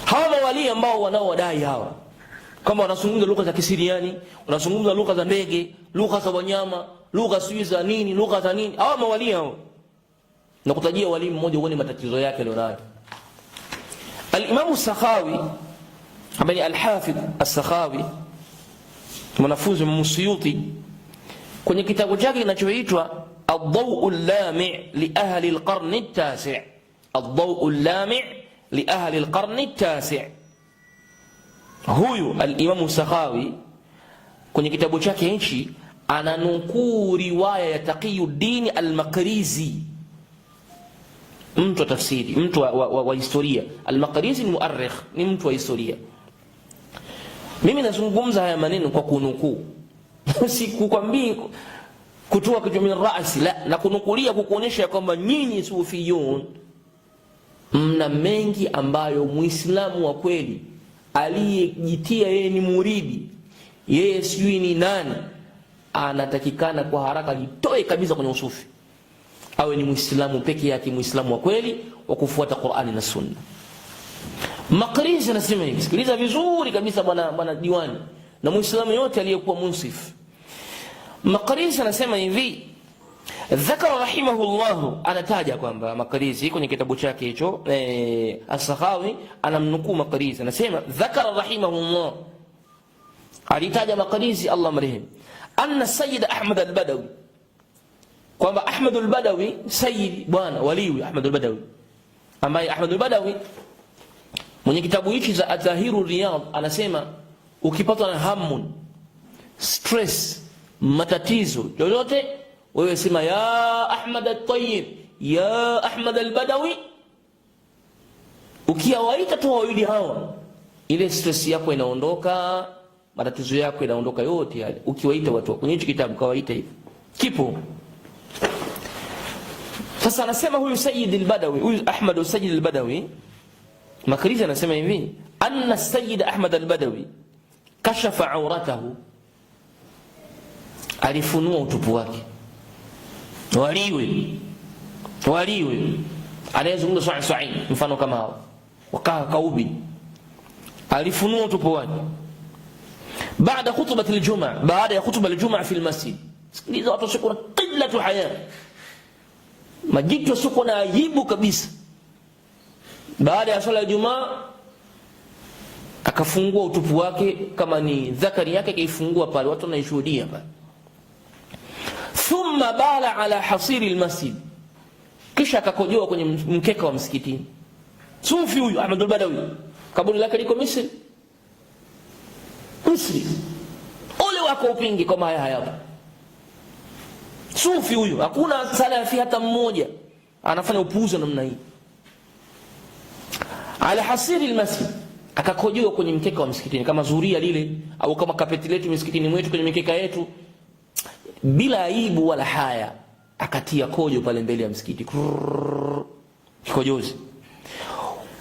[SPEAKER 1] Hawa mawali ambao wanaowadai hawa kama wanazungumza lugha za Kisiriani, wanazungumza lugha za ndege, lugha za wanyama, lugha sijui za nini, lugha za nini, hawa mawali hao, na kutajia wali mmoja uone matatizo yake alionayo. Al-Imam Sakhawi, ambaye al-Hafidh as-Sakhawi, mwanafunzi wa Suyuti, kwenye kitabu chake kinachoitwa Ad-Daw'u al-Lami' li ahli al-qarn at-tasi', Ad-Daw'u al-Lami' li ahli al-qarn at-tasi', huyu al-Imam Sakhawi kwenye kitabu chake hichi ananukuu riwaya ya Taqiyuddin al-Maqrizi, mtu wa tafsiri, mtu wa historia. Al-Maqrizi ni muarrikh, ni mtu wa historia. Mimi nazungumza haya maneno kwa kunukuu, sikukwambii kutoa kitu min ra'si, la, na kunukulia kukuonyesha kwamba nyinyi sufiyun mna mengi ambayo muislamu wa kweli aliyejitia yeye ni muridi, yeye sijui ni nani, anatakikana kwa haraka jitoe kabisa kwenye usufi, awe ni muislamu peke yake, muislamu wa kweli wa kufuata Qur'ani na Sunna. Maqrizi anasema hivi, sikiliza vizuri kabisa bwana diwani na muislamu yote aliyekuwa munsif. Maqrizi anasema hivi, dhakara rahimahullah, anataja kwamba Maqrizi kwenye kitabu chake hicho As-Sakhawi anamnukuu Maqrizi, anasema dhakara rahimahullah, alitaja Maqrizi Allah marehemu, anna Sayyid Ahmad al-Badawi, kwamba Ahmad al-Badawi, Sayyid bwana waliwi Ahmad al-Badawi, ambaye Ahmad al-Badawi mwenye kitabu hichi za Adhahiru Riyad anasema ukipatwa na hamun, stress, matatizo yoyote, wewe sema ya Ahmad al-Tayyib, ya Ahmad al-Badawi. Ukiwaita tu wawili hawa, ile stress yako inaondoka, matatizo yako inaondoka yote yale. Ukiwaita watu kwenye hicho kitabu, kawaita hivi, kipo. Sasa anasema huyu Sayyid al-Badawi, huyu Ahmad al-Sayyid al-Badawi, Maqrizi anasema hivi, anna Sayyid Ahmad al-Badawi kashafa auratahu, alifunua utupu wake. Waliwe anayezungumza swai mfano kama hao, wakaa kaubi, alifunua utupu wake baada khutbati al-Jum'a, baada ya khutba al-Jum'a fi al-masjid. Sikiliza watu sio kuna qillatu haya, majitu sio na aibu kabisa. Baada ya swala ya Ijumaa akafungua utupu wake, kama ni dhakari yake kaifungua pale, watu wanaishuhudia pale. Thumma bala ala hasiri almasjid, kisha akakojoa kwenye mkeka wa msikitini. Sufi huyu Ahmad al-Badawi, kaburi lake liko Misri. Ole wako upingi kama haya hayapo. Sufi huyu, hakuna salafi hata mmoja anafanya upuuzi namna hii. Ala hasiri almasjid, akakojoa kwenye mkeka wa msikitini, kama zuria lile au kama kapeti letu msikitini mwetu kwenye mikeka yetu, bila aibu wala haya, akatia kojo pale mbele ya msikiti, kojozi.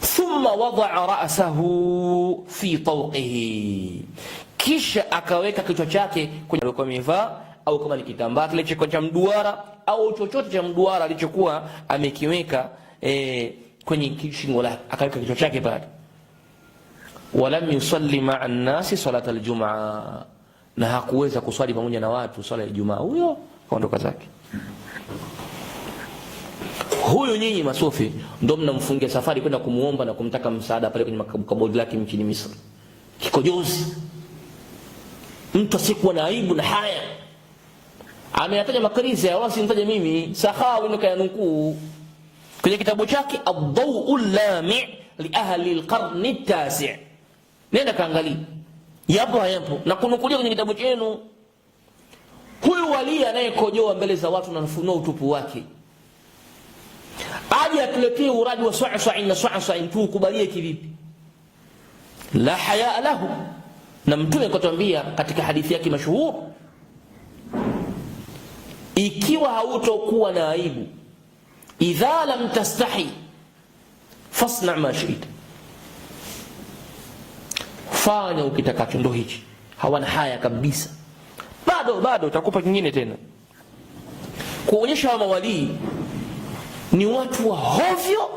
[SPEAKER 1] Thumma wada'a ra'sahu fi tawqihi, kisha akaweka kichwa chake kwenye kwa mivaa au kama ni kitambaa kile cha mduara au chochote cha mduara alichokuwa amekiweka kwenye shingo lake, akaweka kichwa chake pale. Walam yusalli ma'a an-nasi salat al-Jum'a, na hakuweza kuswali pamoja na watu swala ya Ijumaa. Huyo kaondoka zake. Huyo nyinyi masufi ndio mnamfungia safari kwenda kumuomba na kumtaka msaada pale kwenye kaburi lake nchini Misri. Kikojozi, mtu asiyekuwa na aibu na haya. Ameyataja Maqrizi, wala simtaje mimi. Sakhawi ndo kayanukuu kwenye kitabu chake Ad-Daw'ul Lami' li ahli al-qarn at-tasi'. Nenda kaangalia, yapo hayapo, na kunukulia kwenye kitabu chenu. Huyu wali anayekojoa mbele za watu na kufunua utupu wake, aje atuletee uradi wa swa'swa'in tu, kubalie kivipi? La haya lahu. Na Mtume akatwambia katika hadithi yake mashuhuri, ikiwa hautokuwa na aibu, idha lam tastahi fasna ma shi'ta, fanya ukitakacho. Ndo hichi, hawana haya kabisa. Bado utakupa kingine tena, kuonyesha wa mawali ni watu wa hovyo,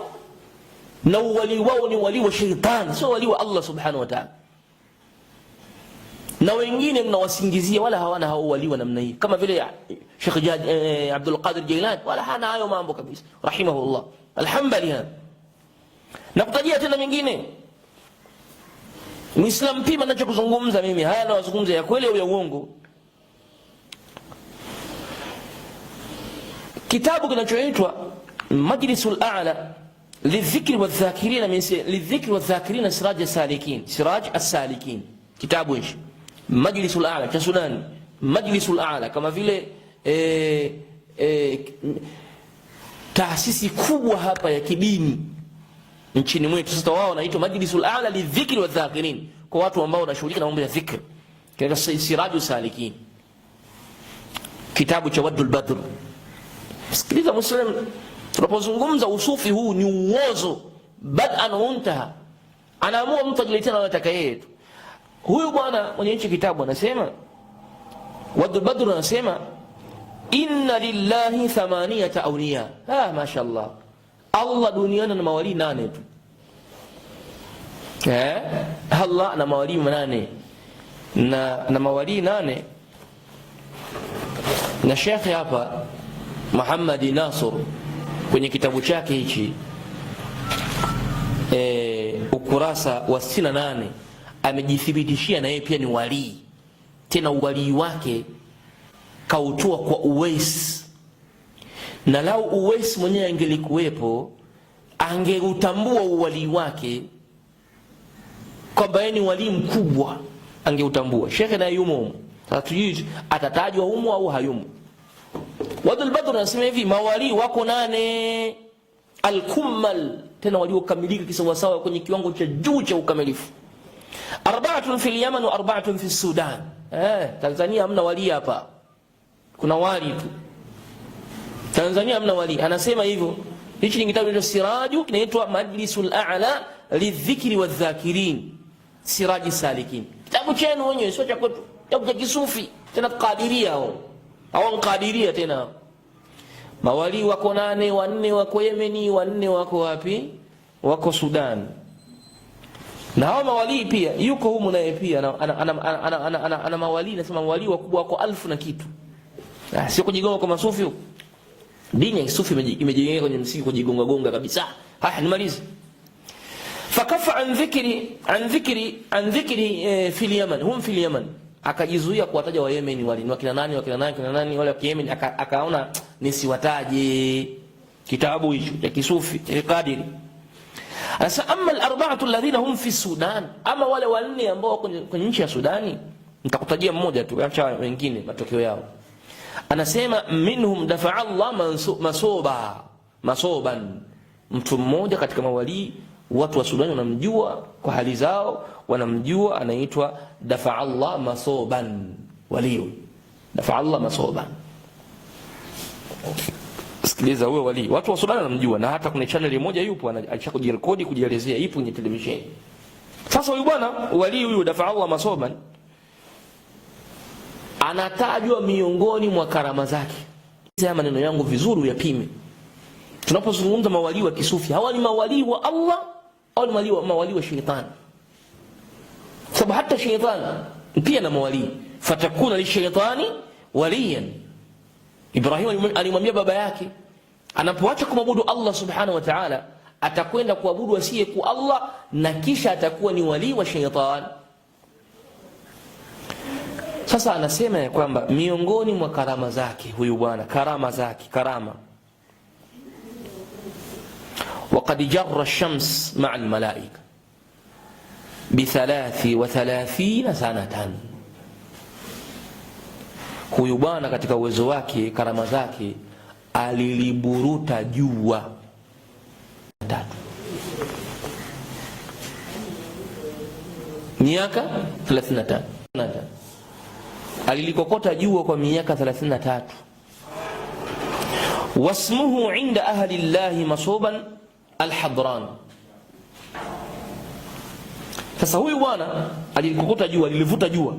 [SPEAKER 1] na wali wao ni wali wa shetani, sio wali wa Allah subhanahu wa ta'ala. Na wengine mnawasingizia, wala hawana hao wali wa namna hii, kama vile Sheikh Abdul Qadir Jilani, wala hana hayo mambo kabisa, rahimahullah alhamdulillah. Na kutajia tena mengine, Muislam pima ninachokuzungumza mimi, haya na wazungumza ya kweli au ya uongo. Kitabu kinachoitwa Majlisul A'la lidhikri wadh-dhakirin lidhikri wadh-dhakirin Siraj as-Salikin, Siraj as-Salikin. Kitabu hichi Majlisul A'la cha Sudan, Majlisul A'la kama vile taasisi kubwa hapa ya kidini nchini mwetu. Sasa wao wanaitwa Majlisul A'la lidhikri wadh-dhakirin, kwa watu ambao wanashughulika na mambo ya dhikr, kinaitwa Siraj as-Salikin. kitabu cha Waddul Badr. Sikiliza Muslim, tunapozungumza usufi huu ni uozo bad'an untaha. Anaamua mtu ajiletea anataka yeye tu. Huyu bwana mwenye hichi kitabu anasema, Waddul Badr anasema, inna lillahi thamaniyata awliya. Mashaallah, Allah duniani ana mawali 8 tu. Allah ana mawali 8 na mawali 8. Na shekhe hapa Muhammad Nasr kwenye kitabu chake hichi ukurasa wa 68 amejithibitishia na yeye pia ni wali, tena uwali wake kautoa kwa Uwais. Na lau Uwais mwenyewe angelikuwepo angeutambua uwali wake kwamba yeye ni wali mkubwa, angeutambua. Shekhe na yumo, hatujui atatajwa humo au hayumo. Waddul Badr anasema hivi, mawali wako 8 al-kummal, tena waliokamilika kisawasawa kwenye kiwango cha juu cha ukamilifu. 4 fil Yaman wa 4 fi Sudan. Tanzania hamna wali hapa, kuna wali tu. Tanzania hamna wali. Anasema hivyo. Hichi ni kitabu cha Siraju, kinaitwa Majlisul A'la lidhikri wadhakirin, Siraji Salikin. Kitabu chenu wenyewe, sio cha kwetu, kitabu cha kisufi, tena Qadiria au Qadiria tena. Mawali wako 8, 4 wako Yemeni, 4 wako wapi? Wako Sudan. Na hao mawali pia yuko humu naye pia ana mawali, nasema mawali wakubwa wako 1000 na kitu. Sio kujigonga kwa masufi huko. Dini ya kisufi imejengeka kwenye msingi kujigonga gonga kabisa. Haya, nimalize. Fakafa an dhikri fil Yaman, hum fil Yaman. Akajizuia kuwataja wa Yemen wali ni wakina nani wale wa Yemen, akaona nisiwataje. Kitabu hicho cha kisufi cha Qadiri. Asa amma al-4 alladhina hum fi Sudan, ama wale 4 ambao kwenye nchi ya Sudani, nitakutajia mmoja tu, acha wengine matokeo yao. Anasema minhum dafa'a Allah masoban, mtu mmoja katika mawali watu wa Sudani wanamjua kwa hali zao, wanamjua, anaitwa dafa'a Allah masoban, wali dafa'a Allah masoban. Sikiliza, huyo wali watu wa Sudani wanamjua, na hata kuna channel moja yupo alisha kujirekodi kujielezea, ipo kwenye televisheni. Sasa huyu bwana wali huyu dafa'a Allah masoban anatajwa miongoni mwa karama zake. Sasa maneno yangu vizuri uyapime. Tunapozungumza mawali wa kisufi, hawa ni mawali wa Allah au ni mawali wa shetani? Sababu hata shetani pia na mawali. Fatakuna lishaitani waliyan. Ibrahim alimwambia baba yake anapoacha kumwabudu Allah subhanahu wa ta'ala, atakwenda kuabudu asiye kwa Allah, na kisha atakuwa ni wali wa shetani. Sasa anasema ya kwamba miongoni mwa karama zake huyu bwana, karama waqad jarra ash-shams ma'a al-malaika bi 33 sanatan. Huyu bwana katika uwezo wake, karama zake, aliliburuta jua 3 miaka 35. Alilikokota jua kwa miaka 33. Wasmuhu inda ahli llahi masoban al-Hadran. Sasa huyu bwana alilikokota jua, alilivuta jua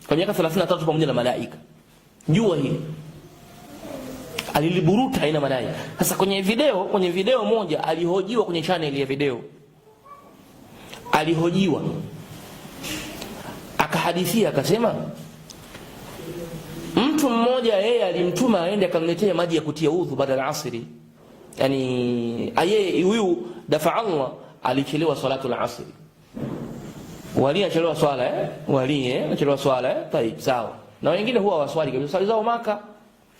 [SPEAKER 1] kwa miaka 33 pamoja na malaika. Jua hili aliliburuta haina malaika. Sasa kwenye video moja alihojiwa kwenye channel ya video, alihojiwa akahadithia, akasema mtu mmoja yeye alimtuma aende akamletea maji ya kutia udhu baada ya asri. Yani yeye huyu dafa Allah alichelewa salatu al-asri. Wali achelewa swala wali achelewa swala tayeb, sawa. Na wengine huwa waswali kabisa swali zao Maka,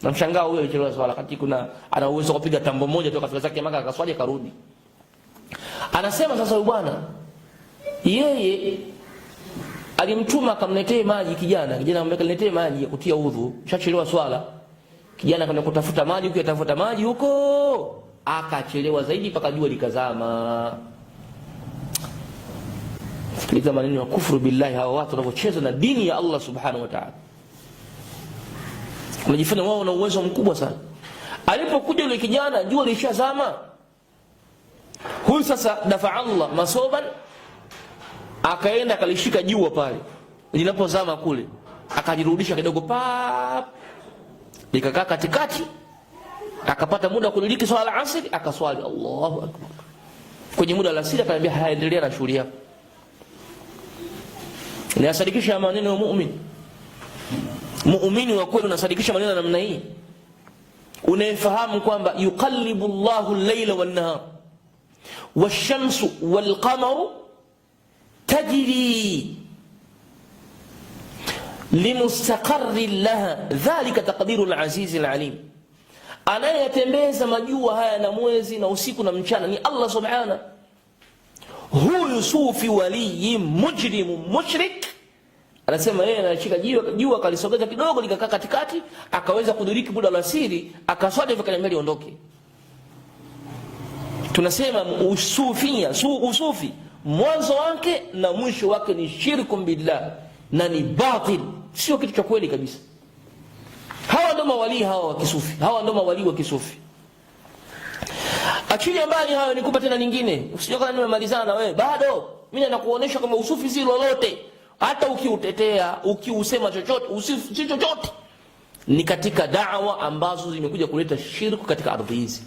[SPEAKER 1] na mshangao huyo alichelewa swala kati kuna ana uwezo kupiga tambo moja tu kafika zake Maka akaswali akarudi. Anasema sasa huyu bwana yeye alimtuma akamletee maji kijana ambaye kaniletee maji ya kutia udhu, shachelewa swala. Kijana akaenda kutafuta maji huko, atafuta maji huko, akachelewa zaidi mpaka jua likazama. Sikiliza maneno ya kufuru billahi, hawa watu wanapocheza na dini ya Allah subhanahu wa ta'ala. unajifanya wao na uwezo mkubwa sana. Alipokuja yule kijana jua lishazama, huyu sasa dafa Allah masoban, akaenda akalishika jua pale linapozama kule, akajirudisha kidogo pap, likakaa katikati, akapata muda kuliliki swala asri, akaswali Allahu akbar. Kwenye muda alasiri akaniambia haendelea na shughuli yako. Ni asadikisha maneno ya muumini. Muumini wa kweli unasadikisha maneno namna hii. Unayefahamu kwamba yuqallibu Allahu al-layla wan-nahar wash-shamsu wal-qamaru tajri limustaqarrin laha dhalika taqdiru al-aziz al-alim. Anayetembeza majua haya na mwezi na usiku na mchana ni Allah subhanahu. Huyu sufi wali mujrim mushrik, anasema yeye anashika jua kalisogeza kidogo likakaa katikati, akaweza kudiriki muda wa asiri, akaswali hivyo kaniambia liondoke. Tunasema usufi mwanzo wake na mwisho wake ni shirku billah na ni batil, sio kitu cha kweli kabisa. Hawa ndo mawali hawa wa kisufi, hawa ndo mawali wa kisufi. Achilia mbali hayo, nikupa tena nyingine. Usijoka nimemalizana na wewe bado. Mimi nakuonesha kama usufi si lolote. Hata ukiutetea, ukiusema chochote, usufi si chochote. Ni katika da'wa ambazo zimekuja kuleta shirku katika ardhi hizi.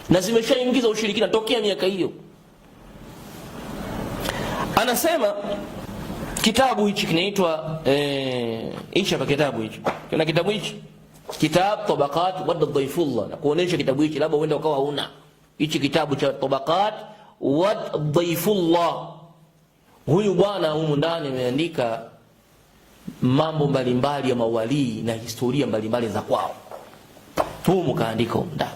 [SPEAKER 1] Na zimeshaingiza ushirikina tokea miaka hiyo. Anasema kitabu hichi kinaitwa hichi hapa, kitabu hichi. Kuna kitabu hichi, kitab Tabaqat Wad Dhaifullah, na kuonesha kitabu hichi labda uende ukawa huna hichi kitabu cha Tabaqat Wad Dhaifullah. Huyu bwana humu ndani ameandika mambo mbalimbali ya mawali na historia mbalimbali za kwao. Humu kaandika humu ndani.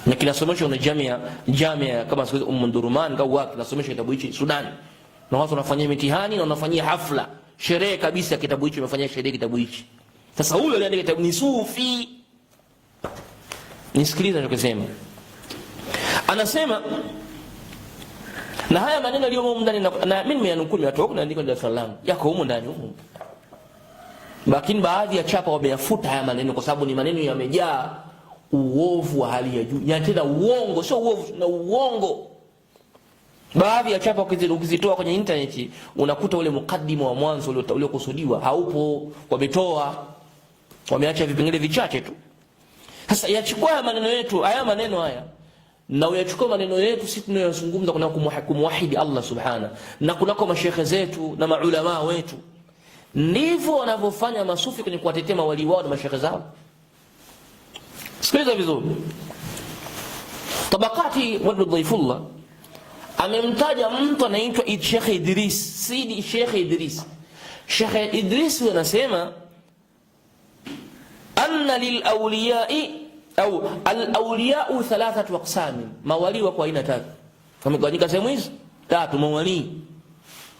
[SPEAKER 1] Na kinasomeshwa na jamia kama siku Durman au wapi, kinasomeshwa kitabu hichi Sudan. Na watu wanafanyia mitihani na wanafanyia hafla, sherehe kabisa kitabu hichi, wamefanyia sherehe kitabu hichi. Sasa huyo aliandika kitabu ni sufi. Nisikilize anachosema. Anasema na haya maneno yaliyo humu ndani, na mimi nimeyanukuu, nimetoka naandika Dar es Salaam, yako humu ndani humu. Lakini baadhi ya chapa wameyafuta haya maneno kwa sababu ni maneno yamejaa uovu wa hali ya juu. Tena uongo, sio uovu na uongo. Baadhi ya chapa ukizitoa kwenye internet unakuta ule mukaddima wa mwanzo ule kusudiwa haupo, wametoa, wameacha vipengele vichache tu. Sasa yachukua maneno yetu, haya maneno haya, na uyachukua maneno yetu sisi tunayozungumza kuna kumwahidi Allah subhana, na kunako mashehe zetu na maulama wetu. Ndivyo wanavyofanya masufi kwenye kuwatetea mawali wao na mashehe zao. Sikiliza vizuri. Tabaqati Wad Dhaifullah amemtaja mtu anaitwa Sheikh Idris, Sidi Sheikh Idris. Sheikh Idris anasema anna lil awliya'i au al awliya'u thalathatu aqsam, mawali wa kwa aina tatu. Wamegawanyika sehemu hizi tatu mawali.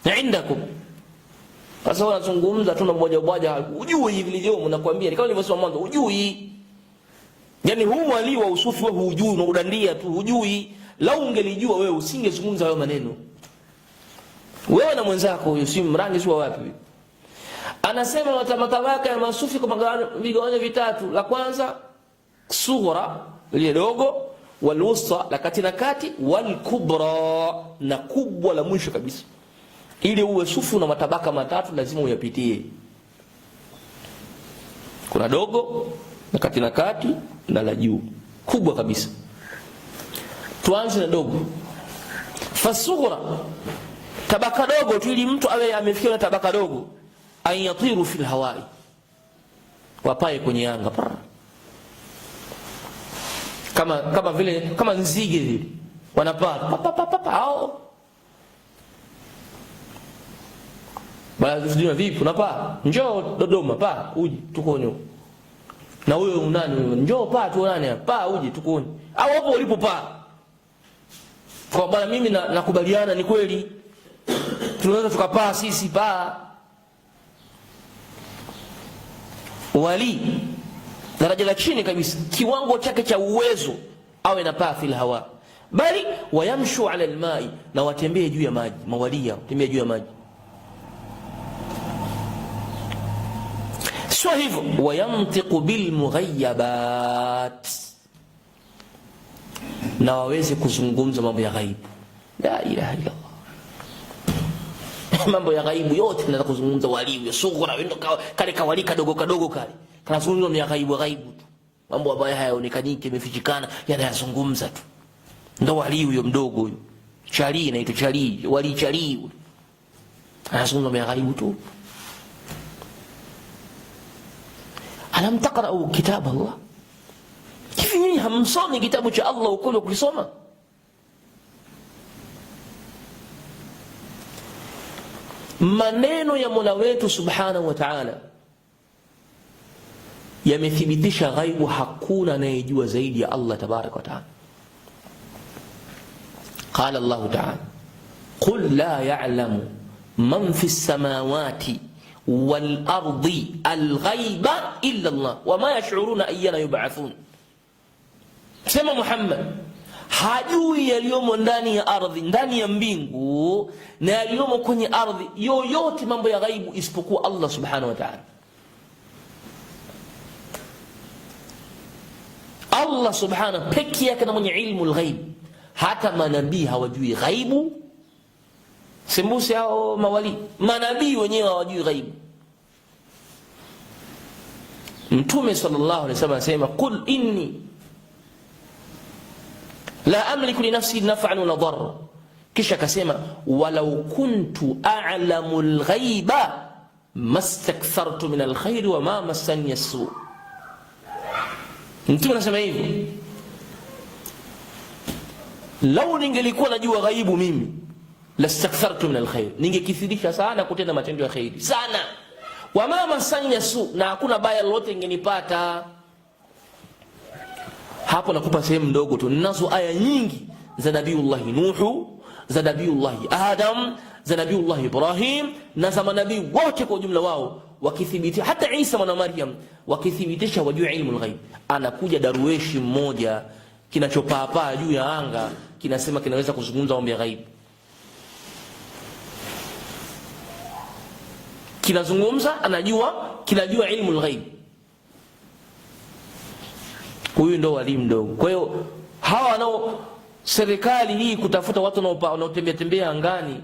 [SPEAKER 1] Na indakum, sasa wanazungumza tu na mmoja ujui hivi leo nakwambia, kama nilivyosema mwanzo, ujui. Yani huu wali wa usufi wewe hujui, unadandia tu hujui. Lau ungelijua wewe usingezungumza hayo maneno. Wewe na mwenzako huyo si mrangi sio wapi. Anasema matabaka ya masufi kwa vigawanyo vitatu. La kwanza sughra, ile dogo, wal wusta, la kati na kati, wal kubra, na kubwa la mwisho kabisa. Ili uwe sufi na matabaka matatu lazima uyapitie. Kuna dogo, la kati na kati, na la juu, kubwa kabisa. Tuanze na dogo. Fasughra, tabaka dogo tu, ili mtu awe amefikia na tabaka dogo, ayatiru fil hawai, wapae kwenye anga kama vile kama nzige vile wanapaa hao. Baada vipi unapaa, njoo Dodoma paa uji tukuone. Na wewe unani wewe, njoo paa tuonane hapa paa uji tukuone, au hapo ulipo paa. Kwa bwana mimi nakubaliana, ni kweli tunaweza tukapaa sisi paa. Wali daraja la chini kabisa, kiwango chake cha uwezo awe na paa fil hawa, bali wayamshu ala almai, na watembee juu ya maji. Mawalia watembea juu ya maji. sio hivyo, wayantiqu bilmughayyabat, na waweze kuzungumza mambo ya ghaibu. La ilaha illa Allah. Mambo ya ghaibu yote tunaweza kuzungumza, waliu ya sughra wendo kale kawali kadogo kadogo kale kanazungumza mambo ya ghaibu tu, mambo ambayo hayaonekaniki, yamefichikana, yanayazungumza tu. Ndo waliu huyo mdogo huyo, chali inaitwa chali, wali chali, anazungumza mambo ya ghaibu tu. Alam taqra'u kitab Allah, hivi nyinyi hamsomi kitabu cha Allah ukolo kusoma? Maneno ya Mola wetu subhanahu wa ta'ala yamethibitisha ghaibu, hakuna anayejua zaidi ya Allah tabaraka wa ta'ala. Qala Allah ta'ala, qul la ya'lamu man fi as-samawati wal ardi al-ghaiba illa Allah wama yash'uruna ayyana yub'athun. Sema Muhammad, hajui yaliyomo ndani ya ardhi, ndani ya mbingu na yaliyomo kwenye ardhi yoyote, mambo ya ghaibu, isipokuwa Allah subhanahu wa ta'ala. Allah subhanahu pekee yake na mwenye ilmu al-ghaib. Hata manabii hawajui ghaibu, sembusi hao mawali, manabii wenyewe hawajui ghaibu. Mtume sallallahu alaihi wasallam anasema, qul inni la amliku li nafsi naf'an wala darra, kisha akasema walau kuntu a'lamu al-ghaiba mastakthartu min al-khair wa ma massani as-su. Mtume anasema hivi, lau ningelikuwa najua ghaibu mimi, lastakthartu min al-khair, ningekithirisha sana kutenda matendo ya khairi sana, wa ma massani as-su, na hakuna baya lolote ingenipata. Hapo nakupa sehemu ndogo tu, ninazo aya nyingi za Nabiiullah Nuhu, za Nabiiullah Adam, za Nabiiullah Ibrahim na za manabii wote kwa ujumla wao wakithibitisha, hata Isa mwana Maryam wakithibitisha wajua ilmu al-ghaib. Anakuja darueshi mmoja kinachopaa juu ya anga, kinasema kinaweza kuzungumza mambo ya ghaib, kinazungumza, kinajua ilmu al-ghaib. Huyu ndo wali mdogo. Kwa hiyo hawa wanao serikali hii kutafuta watu wanaotembea tembea angani,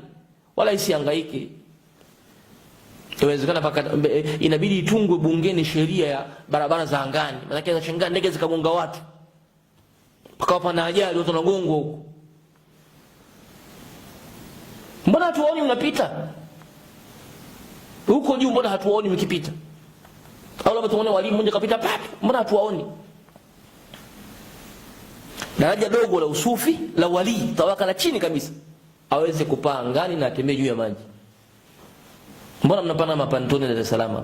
[SPEAKER 1] wala isihangaike. Inawezekana paka inabidi itungwe bungeni sheria ya barabara za angani, maana za shangaa ndege zikagonga watu, pakawa pana ajali, watu wanagongwa huko. Mbona hatuwaoni mnapita huko juu? Mbona hatuwaoni mkipita? Au labda tuone wali mmoja kapita pap, mbona hatuwaoni? Daraja dogo la usufi la wali, tawaka la chini kabisa, aweze kupaa angani na atembee juu ya maji. Mbona mnapanda mapantoni Dar es Salaam?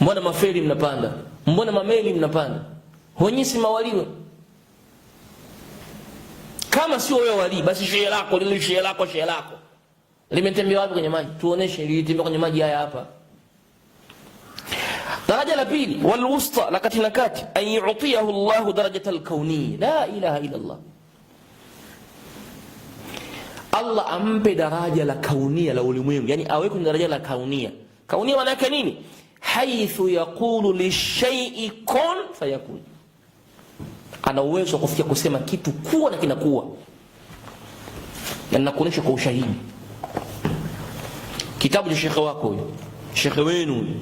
[SPEAKER 1] Mbona maferi mnapanda? Mbona mameli mnapanda? Honyi si mawaliwe? Kama sio wewe wali, basi shehe lako limetembea wapi kwenye maji? Tuoneshe lilitembea kwenye maji haya hapa. Daraja la pili, wal wusta, la kati na kati, an yu'tiyahu Allah darajatal kauniyya, la ilaha illa Allah. Allah ampe daraja la kaunia la ulimwengu, yani awe kwenye daraja la kaunia. Kaunia maana yake nini? Haithu yaqulu lishay'i kun fayakun. Ana uwezo wa kufikia kusema kitu kuwa na kinakuwa, na nakuonesha kwa ushahidi. Kitabu cha shekhe wako huyo, shekhe wenu,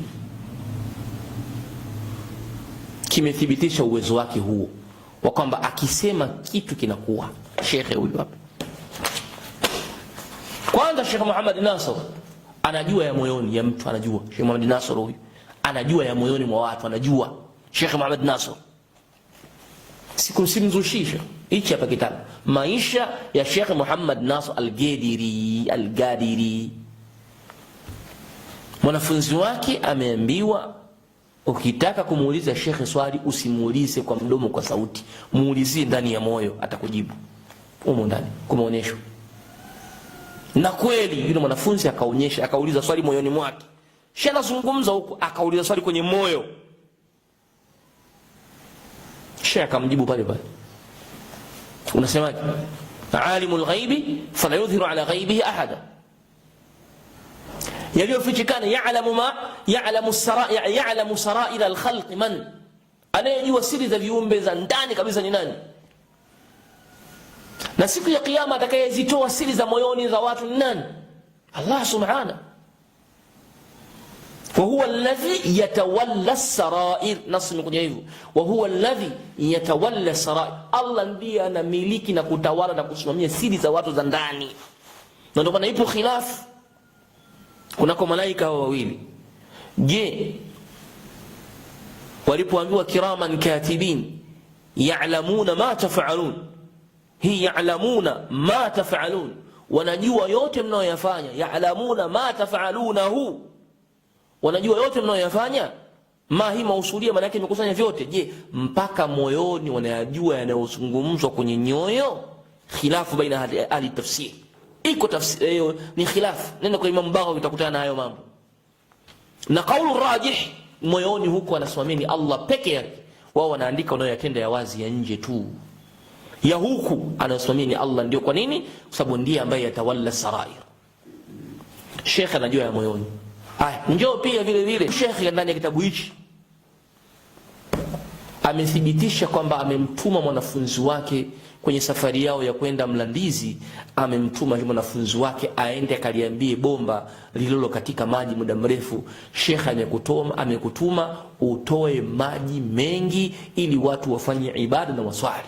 [SPEAKER 1] kimethibitisha uwezo wake huo wa kwamba akisema kitu kinakuwa. Shekhe huyo hapa. Kwanza Sheikh Muhammad Nasr anajua ya moyoni ya mtu, anajua. Sheikh Muhammad Nasr huyu anajua ya moyoni mwa watu, anajua. Sheikh Muhammad Nasr simzushisha. Hichi hapa kitabu, maisha ya Sheikh Muhammad Nasr al-Gadiri. Mwanafunzi wake ameambiwa, ukitaka kumuuliza Sheikh swali usimuulize kwa mdomo, kwa sauti, muulizie ndani ya moyo, atakujibu humo ndani, kumuonyesha. Na kweli yule mwanafunzi akaonyesha, akauliza swali moyoni mwake. Sheikh anazungumza huko, akauliza swali kwenye moyo. Sheikh akamjibu pale pale. Unasemaje? Alimul ghaibi fala yudhiru ala ghaibihi ahada. yaliyofichikana. Ya'lamu sarair al-khalq man, anayejua siri za viumbe za ndani kabisa ni nani? Na siku ya kiyama atakayezitoa siri za moyoni za watu ni nani? Allah subhanahu wa huwa alladhi yatawalla as-sarair. Nasmi kuja hivyo, wa huwa alladhi yatawalla as-sarair. Allah ndiye anamiliki na kutawala na kusimamia siri za watu za ndani. Na ndio maana ipo khilafu kunako malaika hao wawili. Je, walipoambiwa kiraman katibin ya'lamuna ma taf'alun, hii ya'lamuna ma taf'alun, wanajua yote mnayoyafanya. Ya'lamuna ma taf'alunahu, wanajua yote mnayoyafanya. Ma hii mausulia, maana yake imekusanya vyote. Je, mpaka moyoni wanayajua yanayozungumzwa kwenye nyoyo? Khilafu baina ahli tafsir, iko tafsiri hiyo ni khilafu. Nenda kwa Imam Baghawi utakutana na hayo mambo. Na kaulu rajih, moyoni huko anasimamia ni Allah peke yake. Wao wanaandika wanayoyatenda ya wazi ya nje tu, ya huku anasimamia ni Allah. Ndio kwa nini? Kwa sababu ndiye ambaye yatawalla sarair. Sheikh anajua ya moyoni. Njoo pia vile vile Sheikh ndani ya kitabu hichi amethibitisha kwamba amemtuma mwanafunzi wake kwenye safari yao ya kwenda Mlandizi. Amemtuma mwanafunzi wake aende akaliambie bomba lililo katika maji muda mrefu, Sheikh amekutuma utoe maji mengi ili watu wafanye ibada na waswali.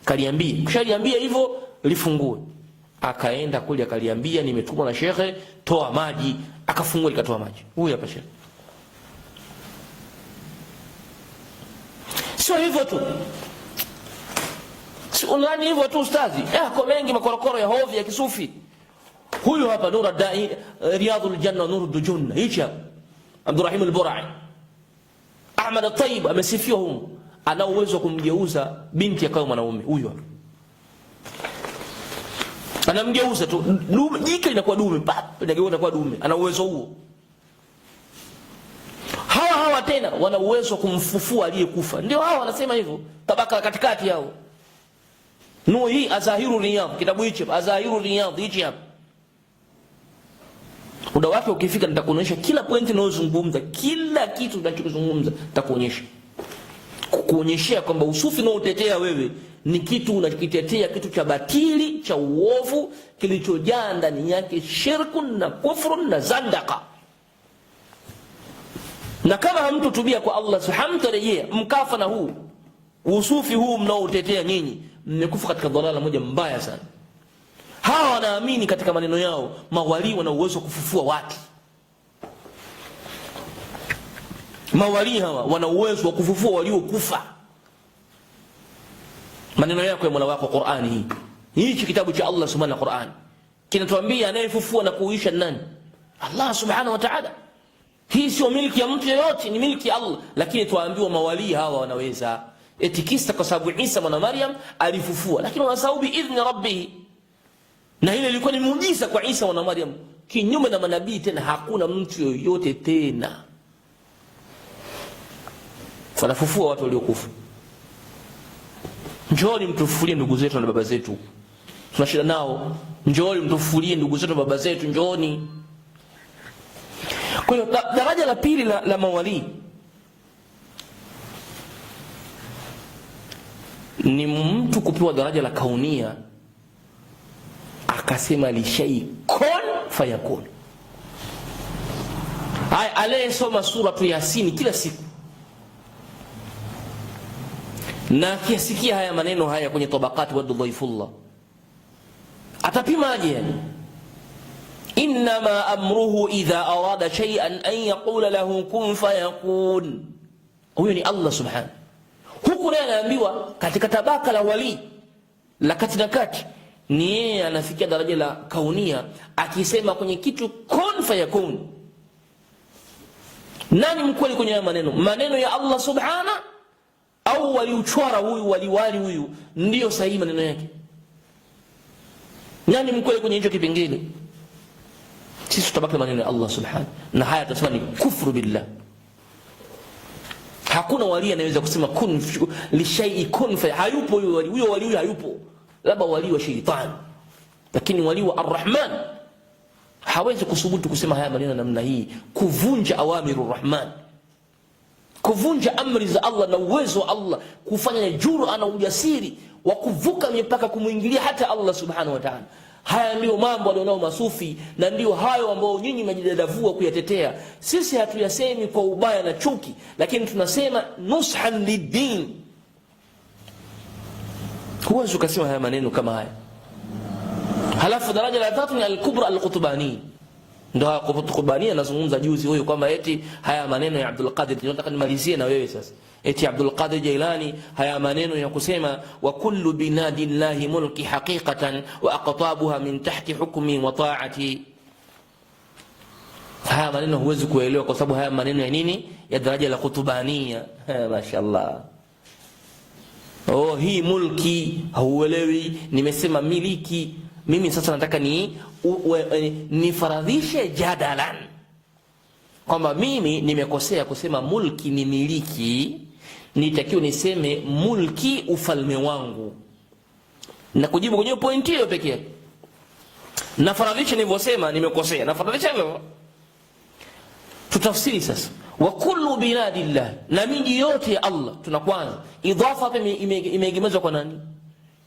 [SPEAKER 1] Kaliambie, kishaliambia hivyo lifungue. Akaenda kule akaliambia, nimetumwa na Sheikh, toa maji. Akafungua likatoa maji. Huyu hapa Sheikh. Sio hivyo tu, unani hivyo tu ustazi. Kwa mengi makorokoro ya hovi ya kisufi. Huyu hapa Nur ad-Da'i, Riyadul Janna, Nur ad-Dujun, hichi hapa Abdurrahim al-Burai. Ahmad al-Tayyib amesifiwa huko, ana uwezo kumgeuza binti akawa mwanaume. Huyu hapa anamgeuza tu dume, jike linakuwa dume, inageuka kuwa dume. Ana uwezo huo. Hawa tena wana uwezo kumfufua aliyekufa. Ndio hawa wanasema hivyo, tabaka katikati yao. Hii Azahiru Riyadh, kitabu hichi Azahiru Riyadh hichi hapa. Muda wake ukifika nitakuonyesha kila point ninayozungumza, kila kitu ninachozungumza nitakuonyesha. Kuonyeshia kwamba usufi unaotetea wewe ni kitu unakitetea, kitu cha batili, cha uovu, kilichojaa ndani yake shirkun na kufrun na zandaka. Na kama hamtutubia kwa Allah subhanahu wa ta'ala, mkafa na huu usufi huu mnaotetea nyinyi, mmekufa katika dhalala moja mbaya sana. Hawa wanaamini katika maneno yao mawali wana uwezo kufufua watu. Mawali hawa wana uwezo wa kufufua waliokufa. Maneno yako ya Mola wako Qur'ani hii. Hichi kitabu cha Allah subhanahu wa Qur'an kinatuambia anayefufua na kuisha nani? Allah subhanahu wa ta'ala. Hii sio milki ya mtu yeyote, ni milki ya Allah. Lakini tuambiwa mawali hawa wanaweza. Etikista kwa sababu Isa mwana Maryam alifufua, lakini wanasahau biidhni rabbih. Na ile ilikuwa ni muujiza kwa Isa mwana Maryam. Kinyume na manabii tena hakuna mtu yoyote tena. Wanafufua watu waliokufa. Njooni mtufufulie ndugu zetu na baba zetu. Tuna shida nao. Njooni mtufufulie ndugu zetu na baba zetu, njooni. Kwa hiyo daraja la pili la mawali ni mtu kupewa daraja la kaunia, akasema li shay kun fayakun. Aliyesoma suratu Yasin kila siku na akisikia haya maneno haya kwenye tabaqati wa dhaifullah, atapimaje yani? Inma amruhu idha arada shay'an an yaqula lahu kun fayakun. Huyo ni Allah subhanahu. Huku naye anaambiwa katika tabaka la wali la kati na kati, ni yeye anafikia daraja la kaunia, akisema kwenye kitu kun fayakun. Nani mkweli kwenye maneno? Maneno ya Allah subhanahu au waliuchora huyu waliwali huyu ndio sahihi maneno yake? Nani mkweli kwenye hicho kipengele? Sisi tutabaki maneno ya Allah subhanahu, na haya tutasema ni kufru billah. Hakuna wali anayeweza kusema kun li shay'in kun fa, hayupo huyo wali. Huyo wali hayupo, labda wali wa shaytan, lakini wali wa Ar-Rahman hawezi kusubutu kusema haya maneno namna hii, kuvunja awamirur rahman, kuvunja amri za Allah na uwezo wa Allah, kufanya jur'a na ujasiri wa kuvuka mipaka kumuingilia hata Allah subhanahu wa ta'ala. Haya ndio mambo alionao masufi, na ndio hayo ambao nyinyi mnajidadavua kuyatetea. Sisi hatuyasemi kwa ubaya na chuki, lakini tunasema nushan lidin. Huwezi ukasema haya maneno kama haya. Halafu daraja la tatu ni al-kubra al-qutbani. Ndio al-qutbani anazungumza juzi huyo kwamba eti haya maneno ya Abdul Qadir, nataka nimalizie na wewe sasa. Eti Abdul Qadir Jailani haya maneno ya kusema wa kullu binadillahi mulki haqiqatan wa aqtabuha min tahti hukmi wa ta'ati. Haya maneno huwezi kuelewa kwa sababu haya maneno ya nini? Ya daraja la qutbania. Mashaallah. Oh, hii mulki hauelewi, nimesema miliki. Mimi sasa nataka nifaradhishe jadalan kwamba mimi nimekosea kusema mulki ni miliki, nitakiwa niseme mulki ufalme wangu, na kujibu kwenye pointi hiyo pekee. Nafaradhisha nilivyosema nimekosea, nafaradhisha hivyo. Tutafsiri sasa wa kullu binadillah, na miji yote ya Allah. Tunakwanza idhafa hapa imeegemezwa kwa nani?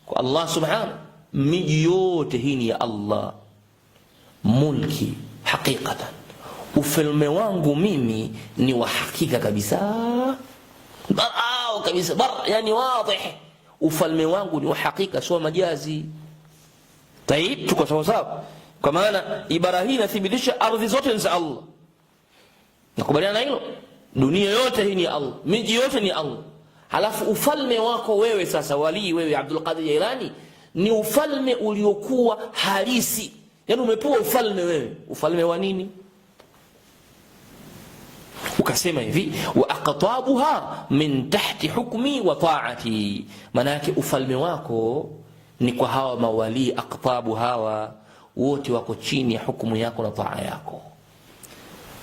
[SPEAKER 1] Kwa Allah subhanahu. Miji yote hii ni ya Allah. Mulki haqiqatan, ufalme wangu mimi ni wa hakika kabisa, barao kabisa, yani wazi. Ufalme wangu ni wa hakika, sio majazi. Tayib, tuko sawa sawa? Kwa maana ibara hii inathibitisha ardhi zote ni za Allah. Nakubaliana hilo? Dunia yote hii ni Allah, miji yote ni Allah. Halafu ufalme wako wewe sasa, wali wewe Abdul Qadir Jailani, ni ufalme uliokuwa halisi. Yaani umepewa ufalme wewe. Ufalme wa nini? Ukasema hivi wa aqtabuha min tahti hukmi wa ta'ati. Maana yake ufalme wako ni kwa hawa mawali, aqtabu hawa wote wako chini ya hukumu yako na taa yako.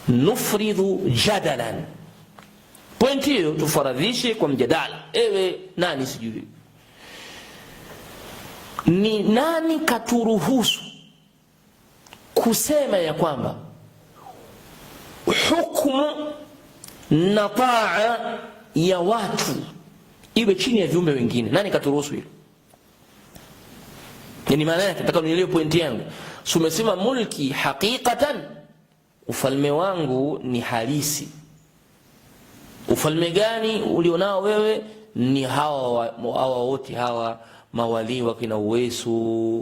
[SPEAKER 1] Nufridhu jadalan, pointi hiyo tufaradhishe kwa mjadala. Ewe nani sijui ni nani katuruhusu kusema ya kwamba hukumu na taa ya watu iwe chini ya viumbe wengine? Nani katuruhusu hilo? Yani maana yake nataka unielewe pointi yangu. Sumesema mulki haqiqatan, ufalme wangu ni halisi. Ufalme gani ulionao wewe? Ni hawa wote hawa mawali, wakina Uwesu,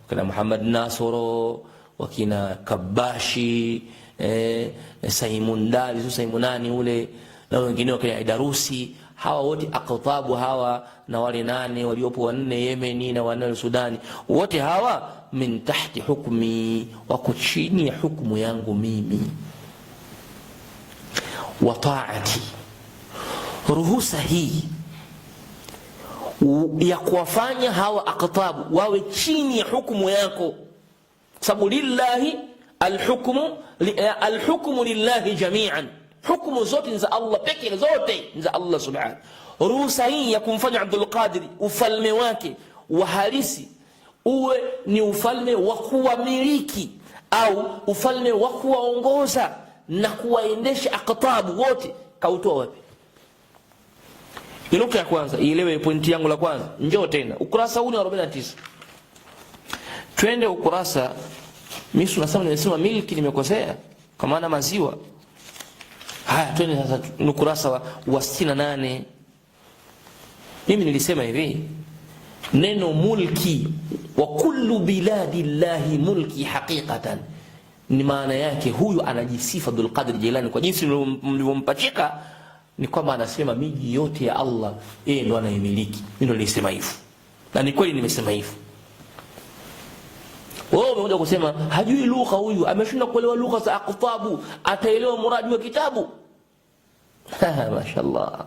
[SPEAKER 1] wakina Muhammad Nasoro, wakina Kabashi, Saimundali, Saimunani ule, na wengine wakina Idarusi. Hawa wote aqtabu hawa, na wale nane waliopo wanne Yemeni na wanne Sudani, wote hawa min tahti hukmi, wako chini ya hukumu yangu mimi. Wa ta'ati, ruhusa hii ya kuwafanya hawa aqtabu wawe chini ya hukumu yako, sababu lillahi alhukmu lillahi jami'an, hukumu zote za Allah pekee, zote za Allah subhanahu. Ruhusa hii ya kumfanya Abdul Qadir ufalme wake wa halisi uwe ni ufalme wa kuwamiliki au ufalme wa kuwaongoza na kuwaendesha aqtabu wote, kautoa wapi? Nukta ya kwanza, ielewe pointi yangu la kwanza. Njoo tena ukurasa huu ni 49. Twende ukurasa, mimi nimesema milki nimekosea kwa maana maziwa. Haya, twende sasa ukurasa wa 68. Mimi nilisema hivi, neno mulki wa kullu biladillahi mulki haqiqatan, ni maana yake huyu anajisifa Abdul Qadir Jailani kwa jinsi mlivyompachika, ni kwamba anasema miji yote ya Allah yeye ndo anaimiliki. Mimi ndo nilisema hivyo, na ni kweli nimesema hivyo. Wewe umekuja kusema hajui lugha huyu, ameshinda kuelewa lugha za aqtabu, ataelewa muradi wa kitabu. Mashaallah.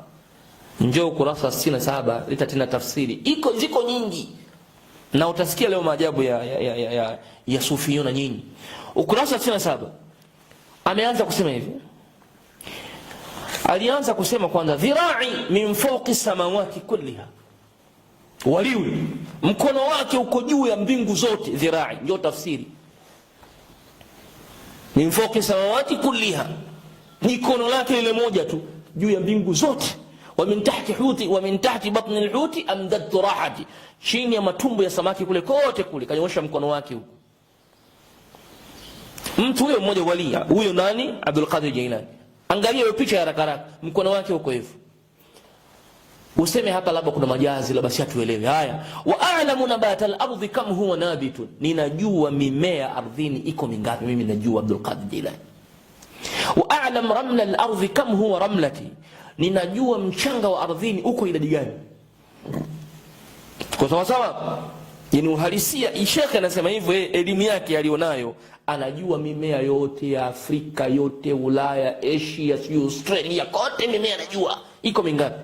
[SPEAKER 1] Njoo ukurasa 67, leta tena tafsiri. Ziko nyingi, na utasikia leo maajabu ya sufiyona nyinyi. Ukurasa 67 ameanza kusema hivi. Alianza kusema kwanza, dhira'i min fawqi samawati kulliha, waliwi mkono wake uko juu ya mbingu zote. Dhira'i ndio tafsiri. min fawqi samawati kulliha, ni kono lake ile moja tu juu ya mbingu zote. Wa min tahti huti wa min tahti batni alhuti amdadtu rahati, chini ya matumbo ya samaki kule kote kule kanyosha mkono wake huko. Mtu huyo mmoja walia huyo nani? Abdul Qadir Jailani. Angalia hiyo picha ya haraka, mkono wake uko hivyo. Useme hapa labda kuna majazi, labda si atuelewe. Haya, wa a'lamu nabata al-ardhi kam huwa nabitun, ninajua mimea ardhini iko mingapi, mimi najua Abdul Qadir Jailani. Wa a'lam ramla al-ardhi kam huwa ramlati, ninajua mchanga wa ardhini uko idadi gani. Kwa sawa yani uhalisia. Sheikh anasema hivyo, elimu yake alionayo, anajua mimea yote ya Afrika yote, Ulaya, Asia, Australia, kote mimea anajua iko mingapi.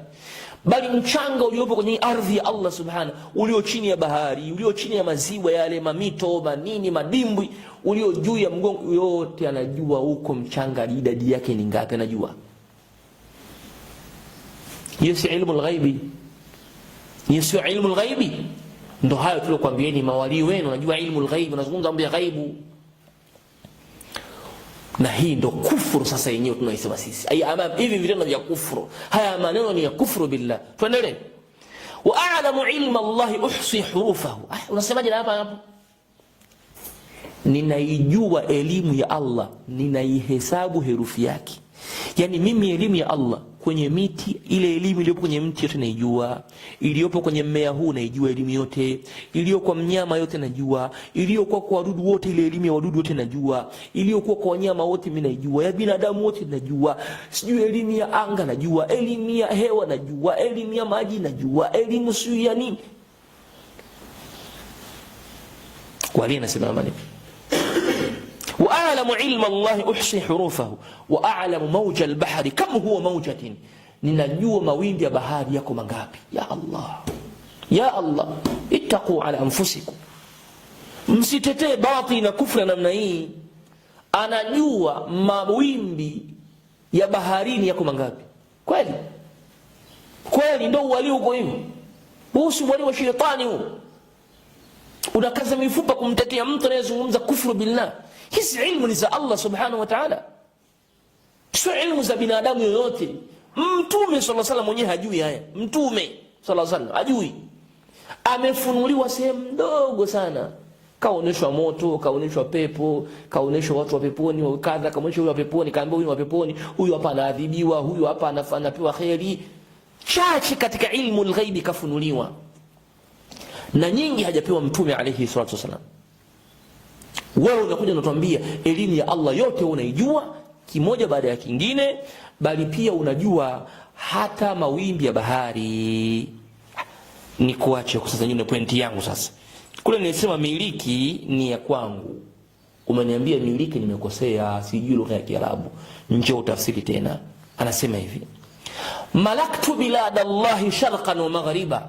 [SPEAKER 1] Bali mchanga uliopo kwenye ardhi ya Allah subhanahu, ulio chini ya bahari, ulio chini ya maziwa yale, mamito, manini, madimbwi, ulio juu ya mgongo, yote anajua huko mchanga idadi yake ni ngapi, anajua. Hiyo si ilmu al-ghaibi, hiyo si ilmu al-ghaibi. Ndo hayo tulokuambieni, mawali wenu wanajua ilmu al-ghaibi, wanazungumza mambo ya ghaibu. Na hii ndo kufuru sasa yenyewe tunaisema sisi. Hivi vitendo vya kufuru, haya maneno ni ya kufuru billah. Tuendelee. Wa a'lamu ilma Allah uhsi hurufahu. Unasemaje hapa? Ninaijua elimu ya Allah, ninaihesabu herufi yake. Yani mimi elimu ya Allah kwenye miti, ile elimu iliyopo kwenye mti yote naijua, iliyopo kwenye mmea huu naijua elimu yote, iliyo kwa mnyama yote najua, iliyokuwa kwa wadudu wote, ile elimu ya wadudu wote najua, iliyokuwa kwa wanyama wote mimi naijua, ya binadamu wote najua, sijui elimu ya anga najua, elimu ya hewa najua, elimu ya maji najua, elimu sio ya nini. Wali anasema maneno وأعلم علم الله أحصي حروفه وأعلم موج البحر كم هو موجة, ninajua mawimbi ya bahari yako mangapi. Ya Allah, ya Allah, ittaqu ala anfusikum, msitetee batili na kufra namna hii. Anajua mawimbi ya baharini yako mangapi. Kweli kweli, ndio wali uko hivyo. Husu wali wa shetani huo, unakaza mifupa kumtetea mtu anayezungumza kufru billah. Hizi ilmu ni za Allah subhanahu wa ta'ala, sio ilmu za binadamu yoyote. Mtume sallallahu alaihi wasallam mwenyewe hajui haya. Mtume sallallahu alaihi wasallam hajui, amefunuliwa sehemu ndogo sana, kaoneshwa moto, kaoneshwa pepo, kaoneshwa watu wa peponi wa kadha, kaoneshwa huyu wa peponi, kaambiwa huyu wa peponi, huyu hapa anaadhibiwa, huyu hapa anapewa khairi. Chache katika ilmu al-ghaibi kafunuliwa, na nyingi hajapewa Mtume alayhi salatu wasallam. Wewe unakuja unatuambia elimu ya Allah yote unaijua kimoja baada ya kingine, bali pia unajua hata mawimbi ya bahari. Ni kuache kwa sasa nyingine pointi yangu sasa. Kule nilisema miliki ni ya kwangu, umeniambia miliki nimekosea, sijui lugha ya Kiarabu, njoo utafsiri tena. Anasema hivi, malaktu biladallahi sharqan wa maghriba.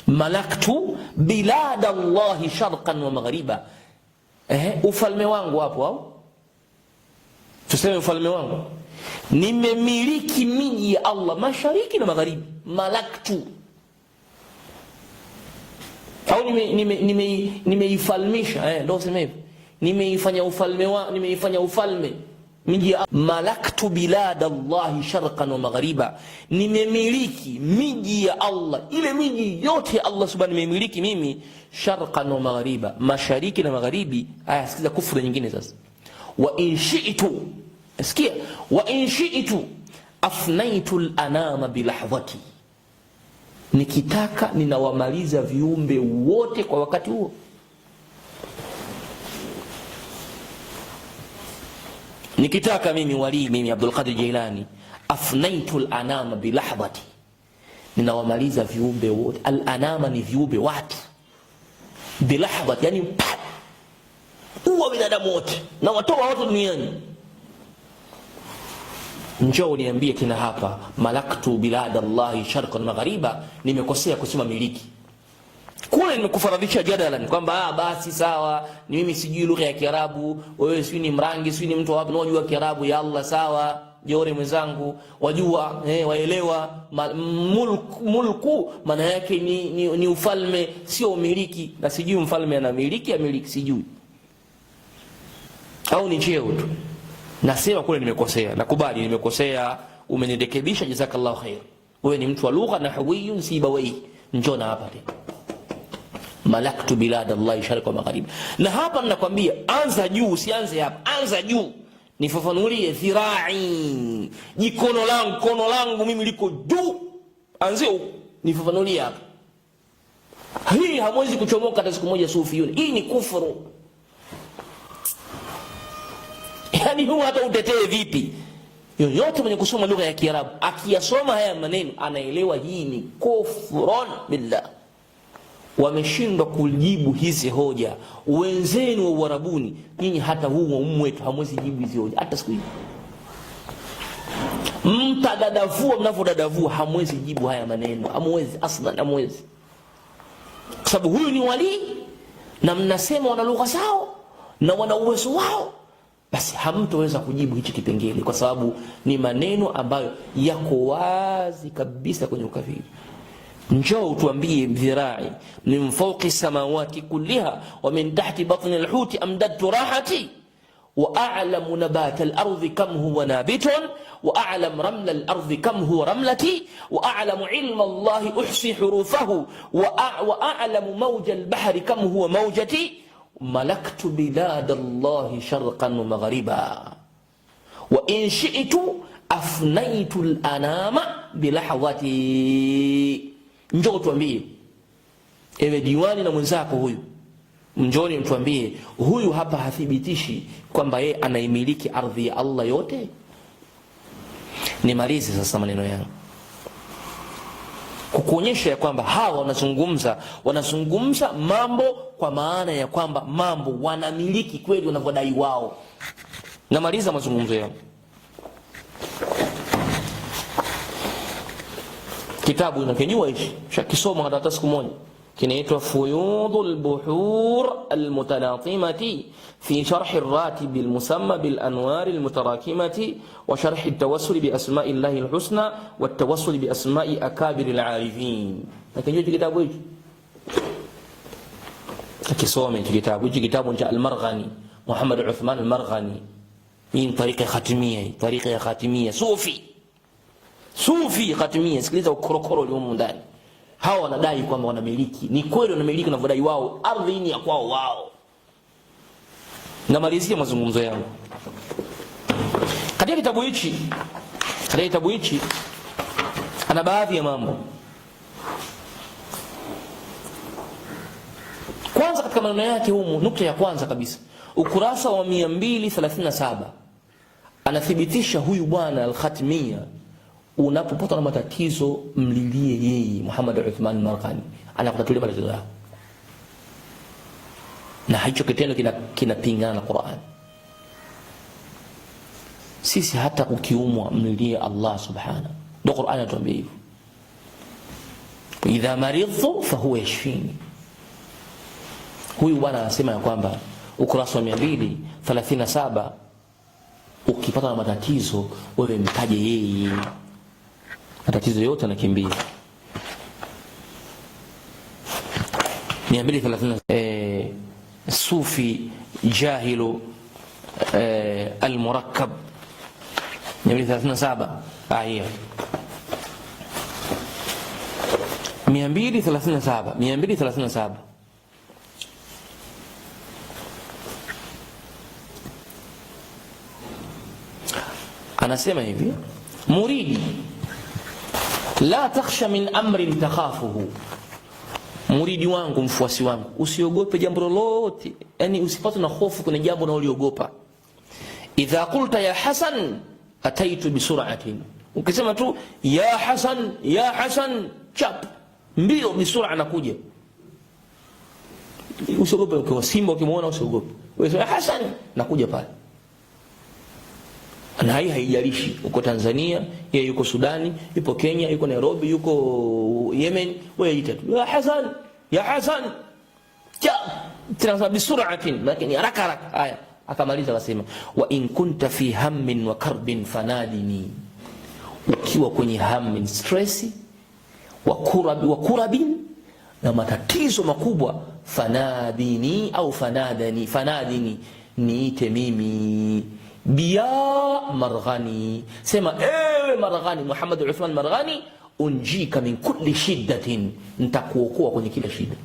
[SPEAKER 1] Malaktu biladallahi sharqan wa maghriba. Ufalme wangu hapo, au tuseme ufalme wangu, nimemiliki miji ya Allah mashariki na magharibi. Malaktu au nimeifalmisha, ndio sema hivyo, nimeifanya ufalme wa, nimeifanya ufalme miji ya malaktu biladallahi sharqan wa maghriba, nimemiliki miji ya Allah, ile miji yote Allah subhanahu nimemiliki mimi, sharqan wa maghriba, mashariki na magharibi. Aya, sikiza kufuru nyingine sasa. Wa in shi'tu, sikia, wa in shi'tu afnaitu al-anama bilahdhati, nikitaka ninawamaliza viumbe wote kwa wakati huo. Nikitaka mimi wali, mimi Abdul Qadir Jailani, afnaitu al-anama bilahdhati, ninawamaliza viumbe wote. Al-anama ni viumbe watu, bilahdhati yani uwa binadamu wote na watoa watu duniani. Njoo niambie tena hapa, malaktu biladallahi sharqan maghariba, nimekosea kusema miliki. Kule nimekufaradhisha jadalan kwamba basi sawa, ni mimi sijui lugha ya Kiarabu, wewe sijui ni mrangi, sijui ni mtu wapi unajua Kiarabu, ya Allah sawa, jore mwenzangu wajua, waelewa mulku maana yake ni ufalme, sio umiliki. Na sijui mfalme ana miliki ya miliki sijui. au ni cheo tu. Nasema kule nimekosea, nakubali nimekosea, umenirekebisha, jazakallahu khair. Wewe ni mtu wa lugha na hawiyun Sibawayh, njoo na hapa tena. Malaktu bilad Allah sharq wa maghrib. Na hapa ninakwambia anza juu, usianze hapa, anza juu. Nifafanulie dhirai, jikono langu, kono langu mimi liko juu, anzia huko, nifafanulie hapa. Hii hamwezi kuchomoka hata siku moja sufiyuni. Hii ni kufuru. Yani huwa hata utetee vipi, yoyote mwenye kusoma lugha ya Kiarabu akiyasoma haya maneno anaelewa hii ni kufrun billah. Wameshindwa kujibu hizi hoja wenzenu wa Uarabuni. Nyinyi hata huu wetu hamwezi jibu hizi hoja hata siku hii. Mtadadavua mnavodadavua, hamwezi jibu haya maneno, hamwezi aslan, hamwezi. Kwa sababu huyu ni wali na mnasema wana lugha zao na wana uwezo wao, basi hamtoweza kujibu hichi kipengele, kwa sababu ni maneno ambayo yako wazi kabisa kwenye ukafiri. Njoo utuambie dhirai min fawqi samawati kulliha wa min tahti batni alhuti amdadtu rahati wa a'lamu nabata al-ardhi kam huwa nabitun wa a'lam ramla al-ardhi kam huwa ramlati wa a'lamu ilma Allahi uhsi hurufahu wa a'lamu mawja al-bahri kam huwa mawjati malaktu bilad Allahi sharqan wa maghriba wa in shi'tu afnaytu al-anama bilahadhati. Njoo tuambie, ewe diwani na mwenzako huyu, njoni mtuambie, huyu hapa hathibitishi kwamba yeye anaimiliki ardhi ya Allah yote. Nimalize sasa maneno yangu kukuonyesha ya kwamba hawa wanazungumza mambo kwa maana ya kwamba mambo wanamiliki kweli wanavyodai wao. Namaliza mazungumzo yangu. Kitabu unakijua hichi, shakisoma hata siku moja, kinaitwa Fuyudul Buhur Almutanatimati fi sharh ar-ratib al-musamma bil anwar al-mutarakimati wa sharh at-tawassul bi asma'i Allahi al-husna wa at-tawassul bi asma'i akabir al-arifin. Nakijua kitabu hichi, akisoma hichi kitabu cha al-Marghani, Muhammad Uthman al-Marghani. Hii tariqa khatimiyya, tariqa ya khatimiyya Sufi khatimia. Sikiliza ukorokoro uliomo ndani. Hawa wanadai kwamba wanamiliki, ni kweli wanamiliki na vodai wao, ardhi ni ya kwao wao. Namalizia mazungumzo yangu katika kitabu hichi, ana baadhi ya mambo. Kwanza katika maneno yake humu, nukta ya kwanza kabisa, ukurasa wa 237 anathibitisha huyu bwana al-Khatimiyya, unapopata na matatizo mlilie yeye Muhammad Uthman Marghani, anakutatulia matatizo yako. Na hicho kitendo kinapingana na Qur'an. Sisi hata ukiumwa mlilie Allah subhanahu, ndio Qur'an inatuambia hivyo. Idha maridtu fahuwa yashfini. Huyu bwana anasema ya kwamba ukurasa wa 237, ukipata na matatizo wewe mtaje yeye, matatizo yote anakimbia. 230 Sufi jahilu al-murakkab 237 aya 237 anasema hivi: muridi la takhsha min amrin takhafuhu, muridi wangu, mfuasi wangu, usiogope jambo lolote, yani usipate na hofu kwenye jambo unaloliogopa. Idha qulta ya Hasan ataitu bi sur'atin, ukisema tu ya Hasan chap, mbio bisura anakuja. Usiogope. Ukiwa simba ukimuona usiogope, wewe ya Hasan nakuja pale. Na haijalishi uko Tanzania, yeye yuko Sudani, yuko Kenya, yuko Nairobi, yuko Yemen, wewe ita tu ya Hasan tena bisur'atin, lakini haraka. Haya, akamaliza akasema wa in kunta fi hammin wa karbin fanadini, ukiwa kwenye hammin, stress wa kurabin na matatizo makubwa, fanadini au fanadini, niite mimi biya Marghani, sema ewe Marghani, Muhammad Uthman Marghani, unjika min kulli shiddatin, nitakuokoa kwenye kila shida.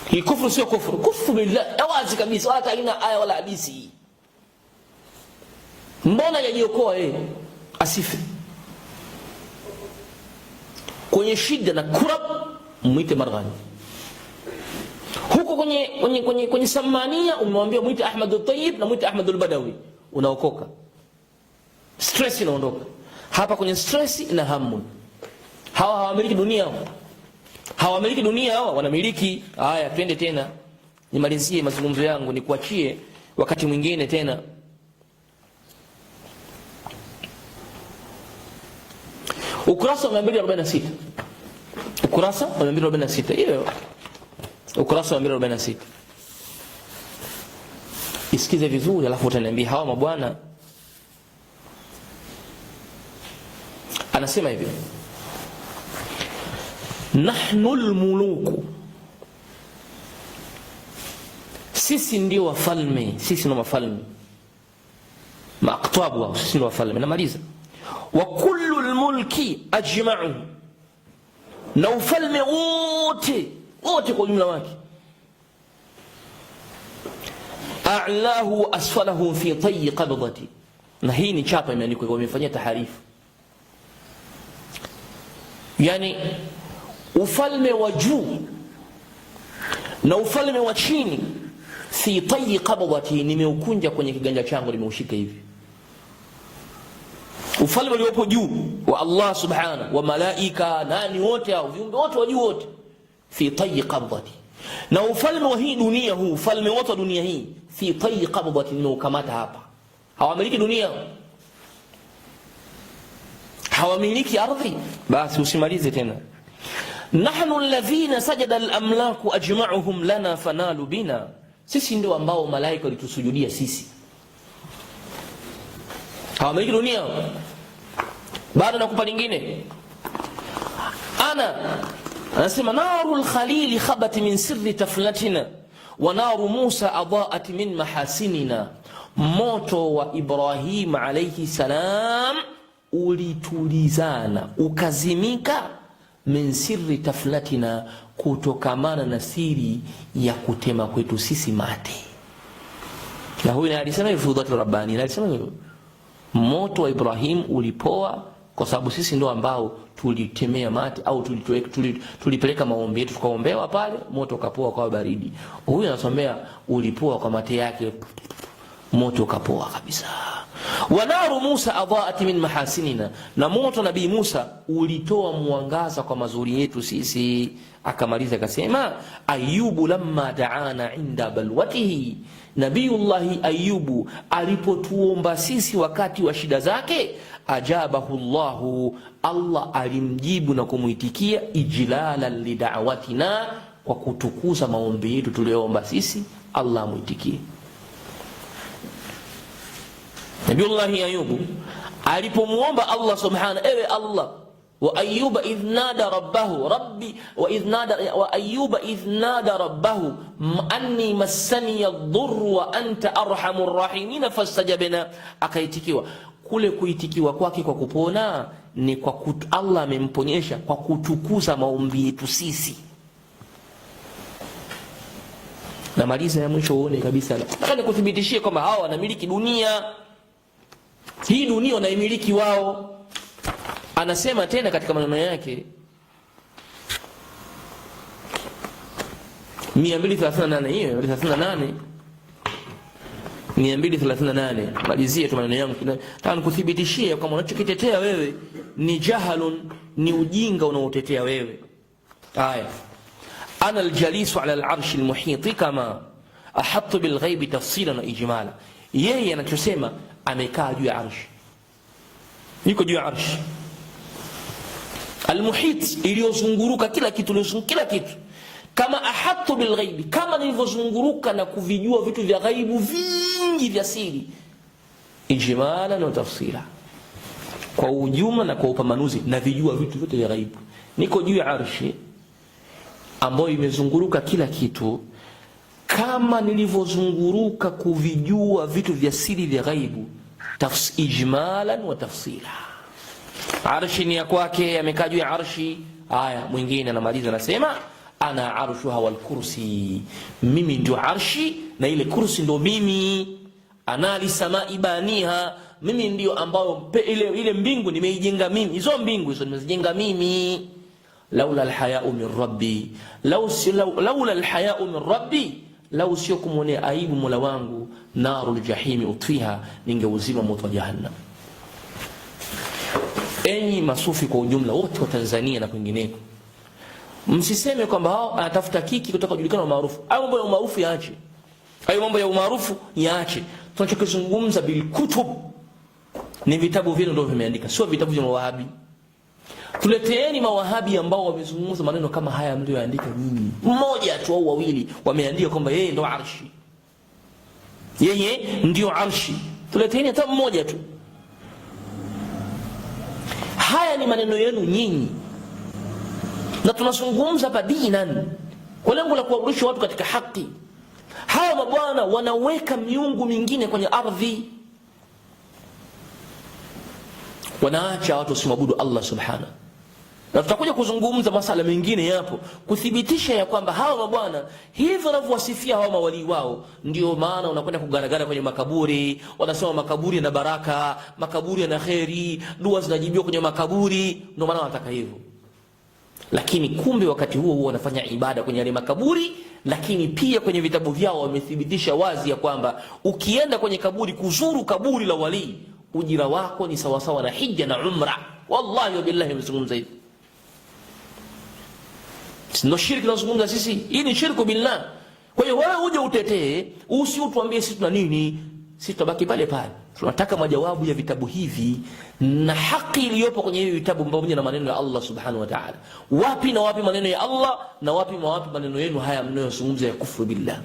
[SPEAKER 1] Hii kufru sio kufru, kufru billah wazi kabisa, wala haina aya wala hadithi. Mbona yajiokoa yeye asife kwenye shida na kurab? Muite Marghani. Huko kwenye Samania umemwambia muite Ahmad al-Tayyib na muite Ahmad al-Badawi, unaokoka, stress inaondoka. Hapa kwenye stress na hamu. Hawa hawamiliki dunia, hawamiliki dunia, hawa wanamiliki. Haya, twende tena, nimalizie mazungumzo yangu, nikuachie wakati mwingine tena. Ukurasa wa 246, ukurasa wa 246, hiyo ukurasa wa 246. Isikize vizuri, alafu utaniambia hawa mabwana. Anasema hivi, nahnu almuluku, sisi ndio wafalme, sisi ndio wafalme, maaqtabu wao, sisi ndio wafalme. Namaliza, wa kullu almulki ajma'u, na ufalme wote kwa jumla wake, a'lahu wa asfalahu fi tayyi qabdati. Na hii ni chapa imeandikwa, wamefanyia taharifu. Yani ufalme wa juu na ufalme wa chini, fi tayyi qabdati, nimeukunja kwenye kiganja changu, nimeushika hivi. Ufalme uliopo juu wa Allah subhanahu wa malaika, nani wote hao, viumbe wote wa juu wote, fi tayyi qabdati. Na ufalme wa hii dunia huu, ufalme wote wa dunia hii, fi tayyi qabdati, nimeukamata hapa. Hawamiliki dunia, hawamiliki ardhi. Basi usimalize tena. Nahnu alladhina sajada al-amlaku ajma'uhum lana fanalu bina, sisi ndio ambao malaika walitusujudia sisi. Hawamiliki dunia. Baada nakupa lingine, anasema narul khalili khabat min sirri taflatina wa naru Musa adaat min mahasinina, moto wa Ibrahim alayhi salam ulitulizana ukazimika, min sirri taflatina, kutokamana na siri ya kutema kwetu sisi mate. Na huyu alisema hivyo Fudhatul Rabbani, alisema hivyo, moto wa Ibrahim ulipoa kwa sababu sisi ndio ambao tulitemea mate, au tulipeleka maombi yetu tukaombewa pale, moto ukapoa kwa baridi. Huyu anasomea ulipoa kwa mate yake, moto ukapoa kabisa. Wa naru Musa adaat min mahasinina, na moto Nabii Musa ulitoa mwangaza kwa mazuri yetu sisi. Akamaliza akasema, Ayubu lamma daana inda balwatihi, Nabiyullahi Ayubu alipotuomba sisi wakati wa shida zake, ajabahu Allahu, Allah alimjibu na kumuitikia, ijlalan lida'watina, kwa kutukuza maombi yetu tuliyoomba sisi, Allah amuitikie. Nabiyullahi Ayubu alipomuomba Allah subhanahu, ewe Allah, wa Ayuba idh nada rabbahu rabbi wa Ayuba idh nada rabbahu anni massani ad-durr wa anta arhamur rahimin fastajabna, akaitikiwa. Kule kuitikiwa kwake kwa kupona ni kwa Allah amemponyesha kwa kutukuza maombi yetu sisi. Na maliza ya mwisho uone kabisa, nataka nikuthibitishie kwamba hawa wanamiliki dunia. Hii dunia wanaimiliki wao. Anasema tena katika maneno yake 238, hiyo 238, malizie tu maneno yangu. Nataka nikuthibitishie kama unachokitetea wewe ni jahalun, ni ujinga unaotetea wewe. Haya, ana aljalisu ala al-arsh al-muhit kama ahattu bil ghaib tafsilan wa ijmala. Yeye anachosema amekaa juu ya arsh, yuko juu ya arsh al-muhit, iliyozunguruka kila kitu, kila kitu. Kama ahattu bil ghaib, kama nilivyozunguruka na kuvijua vitu vya ghaibu vingi vya siri, ijmala na tafsila, kwa ujumla na kwa upambanuzi, na vijua vitu vyote vya ghaibu. Niko juu ya arshi ambayo imezunguruka kila kitu, kama nilivyozunguruka kuvijua vitu vya siri vya ghaibu, ijmalan wa tafsila. Arshi ni ya kwake, amekaa juu ya arshi. Aya, mwingine anamaliza anasema ana arshuha wal kursi, mimi ndio arshi na ile kursi ndio mimi. Ana li samai baniha, mimi ndio ambao ile mbingu nimeijenga mimi, hizo mbingu hizo nimezijenga mimi. Laula alhaya'u min rabbi, laula alhaya'u min rabbi, lau sio kumwonea aibu Mola wangu, narul jahimi utfiha, ningeuzima moto wa jahannam. Enyi masufi kwa ujumla wote wa Tanzania na kwingineko, msiseme kwamba hao anatafuta kiki kutoka kujulikana na maarufu. Hayo mambo ya umaarufu yaache, hayo mambo ya umaarufu yaache. Tunachokizungumza bil kutub ni vitabu vyenu ndio vimeandika, sio vitabu vya mawahabi. Tuleteeni mawahabi ambao wamezungumza maneno kama haya mlioandika nyinyi, mmoja tu au wawili wameandika kwamba yeye ndio arshi, yeye ndio arshi. Tuleteeni hata mmoja tu. Haya ni maneno yenu nyinyi, na tunazungumza hapa dinan kwa lengo la kuwarudisha watu katika haki. Hawa mabwana wanaweka miungu mingine kwenye ardhi, wanaacha watu wasimwabudu Allah subhanahu. Na tutakuja kuzungumza masala mengine yapo kuthibitisha ya kwamba hawa mabwana hivyo wanavyowasifia hawa mawali wao, ndio maana unakwenda kugaragara kwenye makaburi, wanasema makaburi yana baraka, makaburi yana khairi, dua zinajibiwa kwenye makaburi, ndio maana wanataka hivyo. Lakini kumbe wakati huo wanafanya ibada kwenye yale makaburi. Lakini pia kwenye vitabu vyao wamethibitisha wazi ya kwamba ukienda kwenye kaburi, kuzuru kaburi la wali, ujira wako ni sawasawa na hija na umra. Wallahi wa billahi mzungumza hivi. Ndio shirki tunazungumza sisi, hii ni shirku billah. Kwa hiyo wewe uje utetee, usiutuambie sisi tuna nini, sisi tutabaki pale pale. Tunataka majawabu ya vitabu hivi na haki iliyopo kwenye hivi vitabu pamoja na maneno ya Allah subhanahu wa ta'ala. Wapi na wapi maneno ya Allah na wapi maneno yenu haya mnayozungumza ya kufuru billah.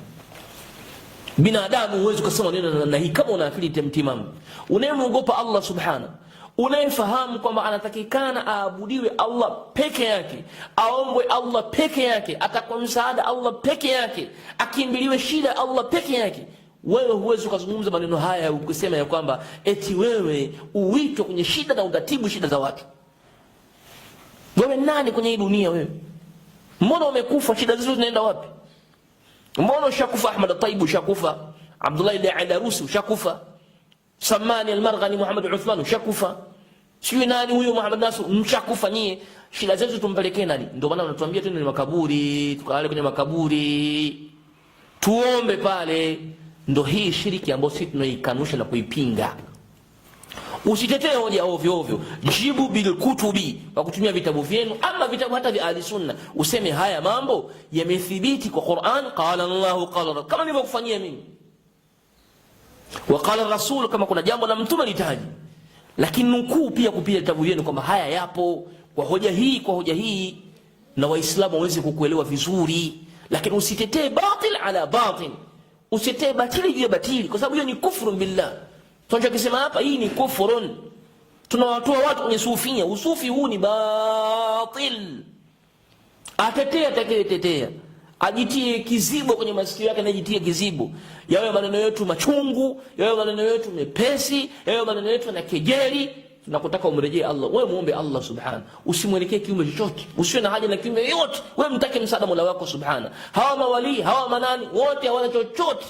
[SPEAKER 1] Binadamu huwezi kusema neno na hii kama una akili timamu. Unayemwogopa Allah subhanahu, unayefahamu kwamba anatakikana aabudiwe Allah peke yake, aombwe Allah peke yake, atakwa msaada Allah peke yake, akimbiliwe shida Allah peke yake, wewe huwezi kuzungumza maneno haya ukisema ya kwamba eti wewe uitwe kwenye shida na udatibu shida za watu. Wewe nani kwenye hii dunia wewe? Mbona umekufa? Shida hizo zinaenda wapi? Mbona ushakufa? Ahmad Taibu ushakufa, Abdullah ibn Adarusi ushakufa, Samani al-Marghani, Muhammad Uthman ushakufa, sio nani huyo Muhammad Nasr mshakufa nyie. Shida zetu tumpelekee nani? Ndio maana wanatuambia twende makaburi, tukalale kwenye makaburi, tuombe pale. Ndio hii shiriki ambayo sisi tunaikanusha na kuipinga. Usitetee hoja ovyo ovyo, jibu bil kutubi, kwa kutumia vitabu vyenu ama vitabu hata vya ahli sunna. Useme haya mambo yamethibiti kwa Qur'an, qala Allahu qala, kama nilivyokufanyia mimi, wa qala Rasul, kama kuna jambo la mtume litaji. Lakini nukuu pia kupitia vitabu vyenu kwamba haya yapo kwa hoja hii, na waislamu waweze kukuelewa vizuri. Lakini usitetee batil ala batil, usitetee batili juu ya batili, kwa sababu hiyo ni kufuru billah. Tunachokisema hapa, hii ni kufurun. Tunawatoa watu kwenye sufia. Usufi huu ni batil. Atetea atakayetetea, ajitie kizibo kwenye masikio yake, anajitie kizibo. Yawe maneno yetu machungu, yawe maneno yetu mepesi, yawe maneno yetu na kejeli. Tunakutaka umrejee Allah. Wewe muombe Allah subhanahu, usimwelekee kiumbe chochote, usiwe na haja na kiumbe yote. Wewe mtake msaada Mola wako subhanahu. Hawa mawali, hawa manani, wote hawana chochote.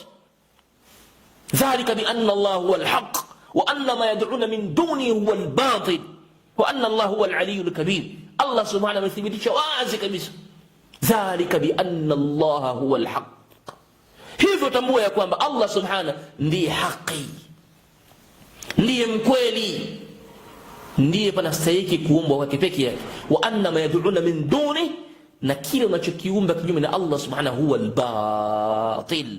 [SPEAKER 1] Dhalika bi anna Allah huwa al-haq wa anna ma yad'una min dunihi huwa al-batil wa anna Allah huwa al-aliyyul kabir. Allah subhanahu amethibitisha wazi kabisa, dhalika bi anna Allah huwa al-haq. Hivyo tambua ya kwamba Allah subhanahu ndiye haki, ndiye mkweli, ndiye panastahili kuombwa kwake peke yake. Wa anna ma yad'una min dunihi, na kile unachokiumba kinyume na Allah subhanahu huwa al-batil,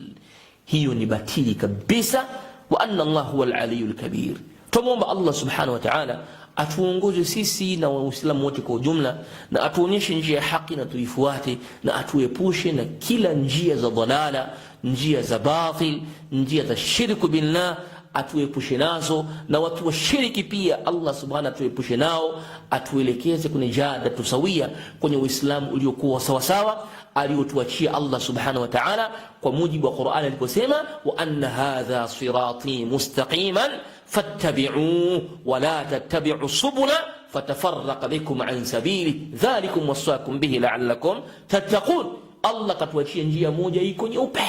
[SPEAKER 1] hiyo ni batili kabisa. Wa anna Allah huwa al-aliyyul kabir. Tumuomba Allah subhanahu wa ta'ala atuongoze sisi na waislamu wote kwa ujumla, na atuonyeshe njia ya haki na tuifuate, na atuepushe na kila njia za dhalala, njia za batil, njia za shirku billah, atuepushe nazo. Na watu wa shiriki pia Allah subhanahu atuepushe nao, atuelekeze kwenye jada tusawia, kwenye Uislamu uliokuwa sawa sawa. aliyotuachia Allah subhanahu wa ta'ala kwa mujibu wa Qur'an aliposema wa anna hadha sirati mustaqiman fattabi'uhu wa la tattabi'u subula fatafarraqa bikum an sabili dhalikum wasaakum bihi la'allakum tattaqun. Allah katuachia njia moja iko nyeupe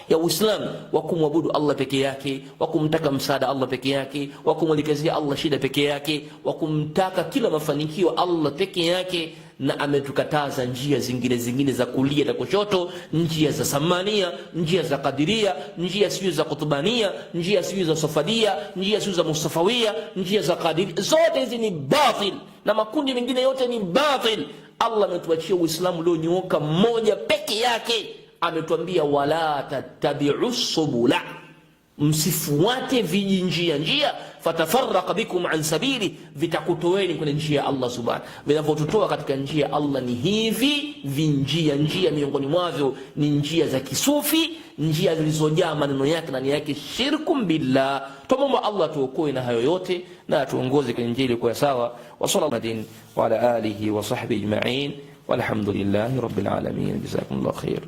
[SPEAKER 1] ya Uislamu wa kumwabudu Allah peke yake, wa kumtaka msaada Allah peke yake, wa kumwelekezea Allah shida peke yake, wa kumtaka kila mafanikio Allah peke yake, na ametukataza njia zingine za kulia na kushoto, njia za samania, njia za kadiria, njia sio za kutubania, njia sio za safadia, njia sio za mustafawia, njia za kadiri. Zote hizi ni batil na makundi mengine yote ni batil. Allah ametuachia Uislamu leo nyooka mmoja peke yake. Ametuambia wala tattabi'u subula, msifuate njia fatafarraqa bikum an sabili, vitakutoeni kwenye njia ya Allah subhanahu. Vinavyotutoa katika njia ya Allah ni hivi njia miongoni mwavyo ni njia za kisufi, njia zilizojaa maneno yake ndani yake shirkum billah. Tumomba Allah tuokoe na hayo yote na tuongoze kwenye njia iliyo sawa. Wa sallallahu wa ala alihi wa sahbihi ajma'in walhamdulillahi rabbil alamin. Jazakumullahu khair.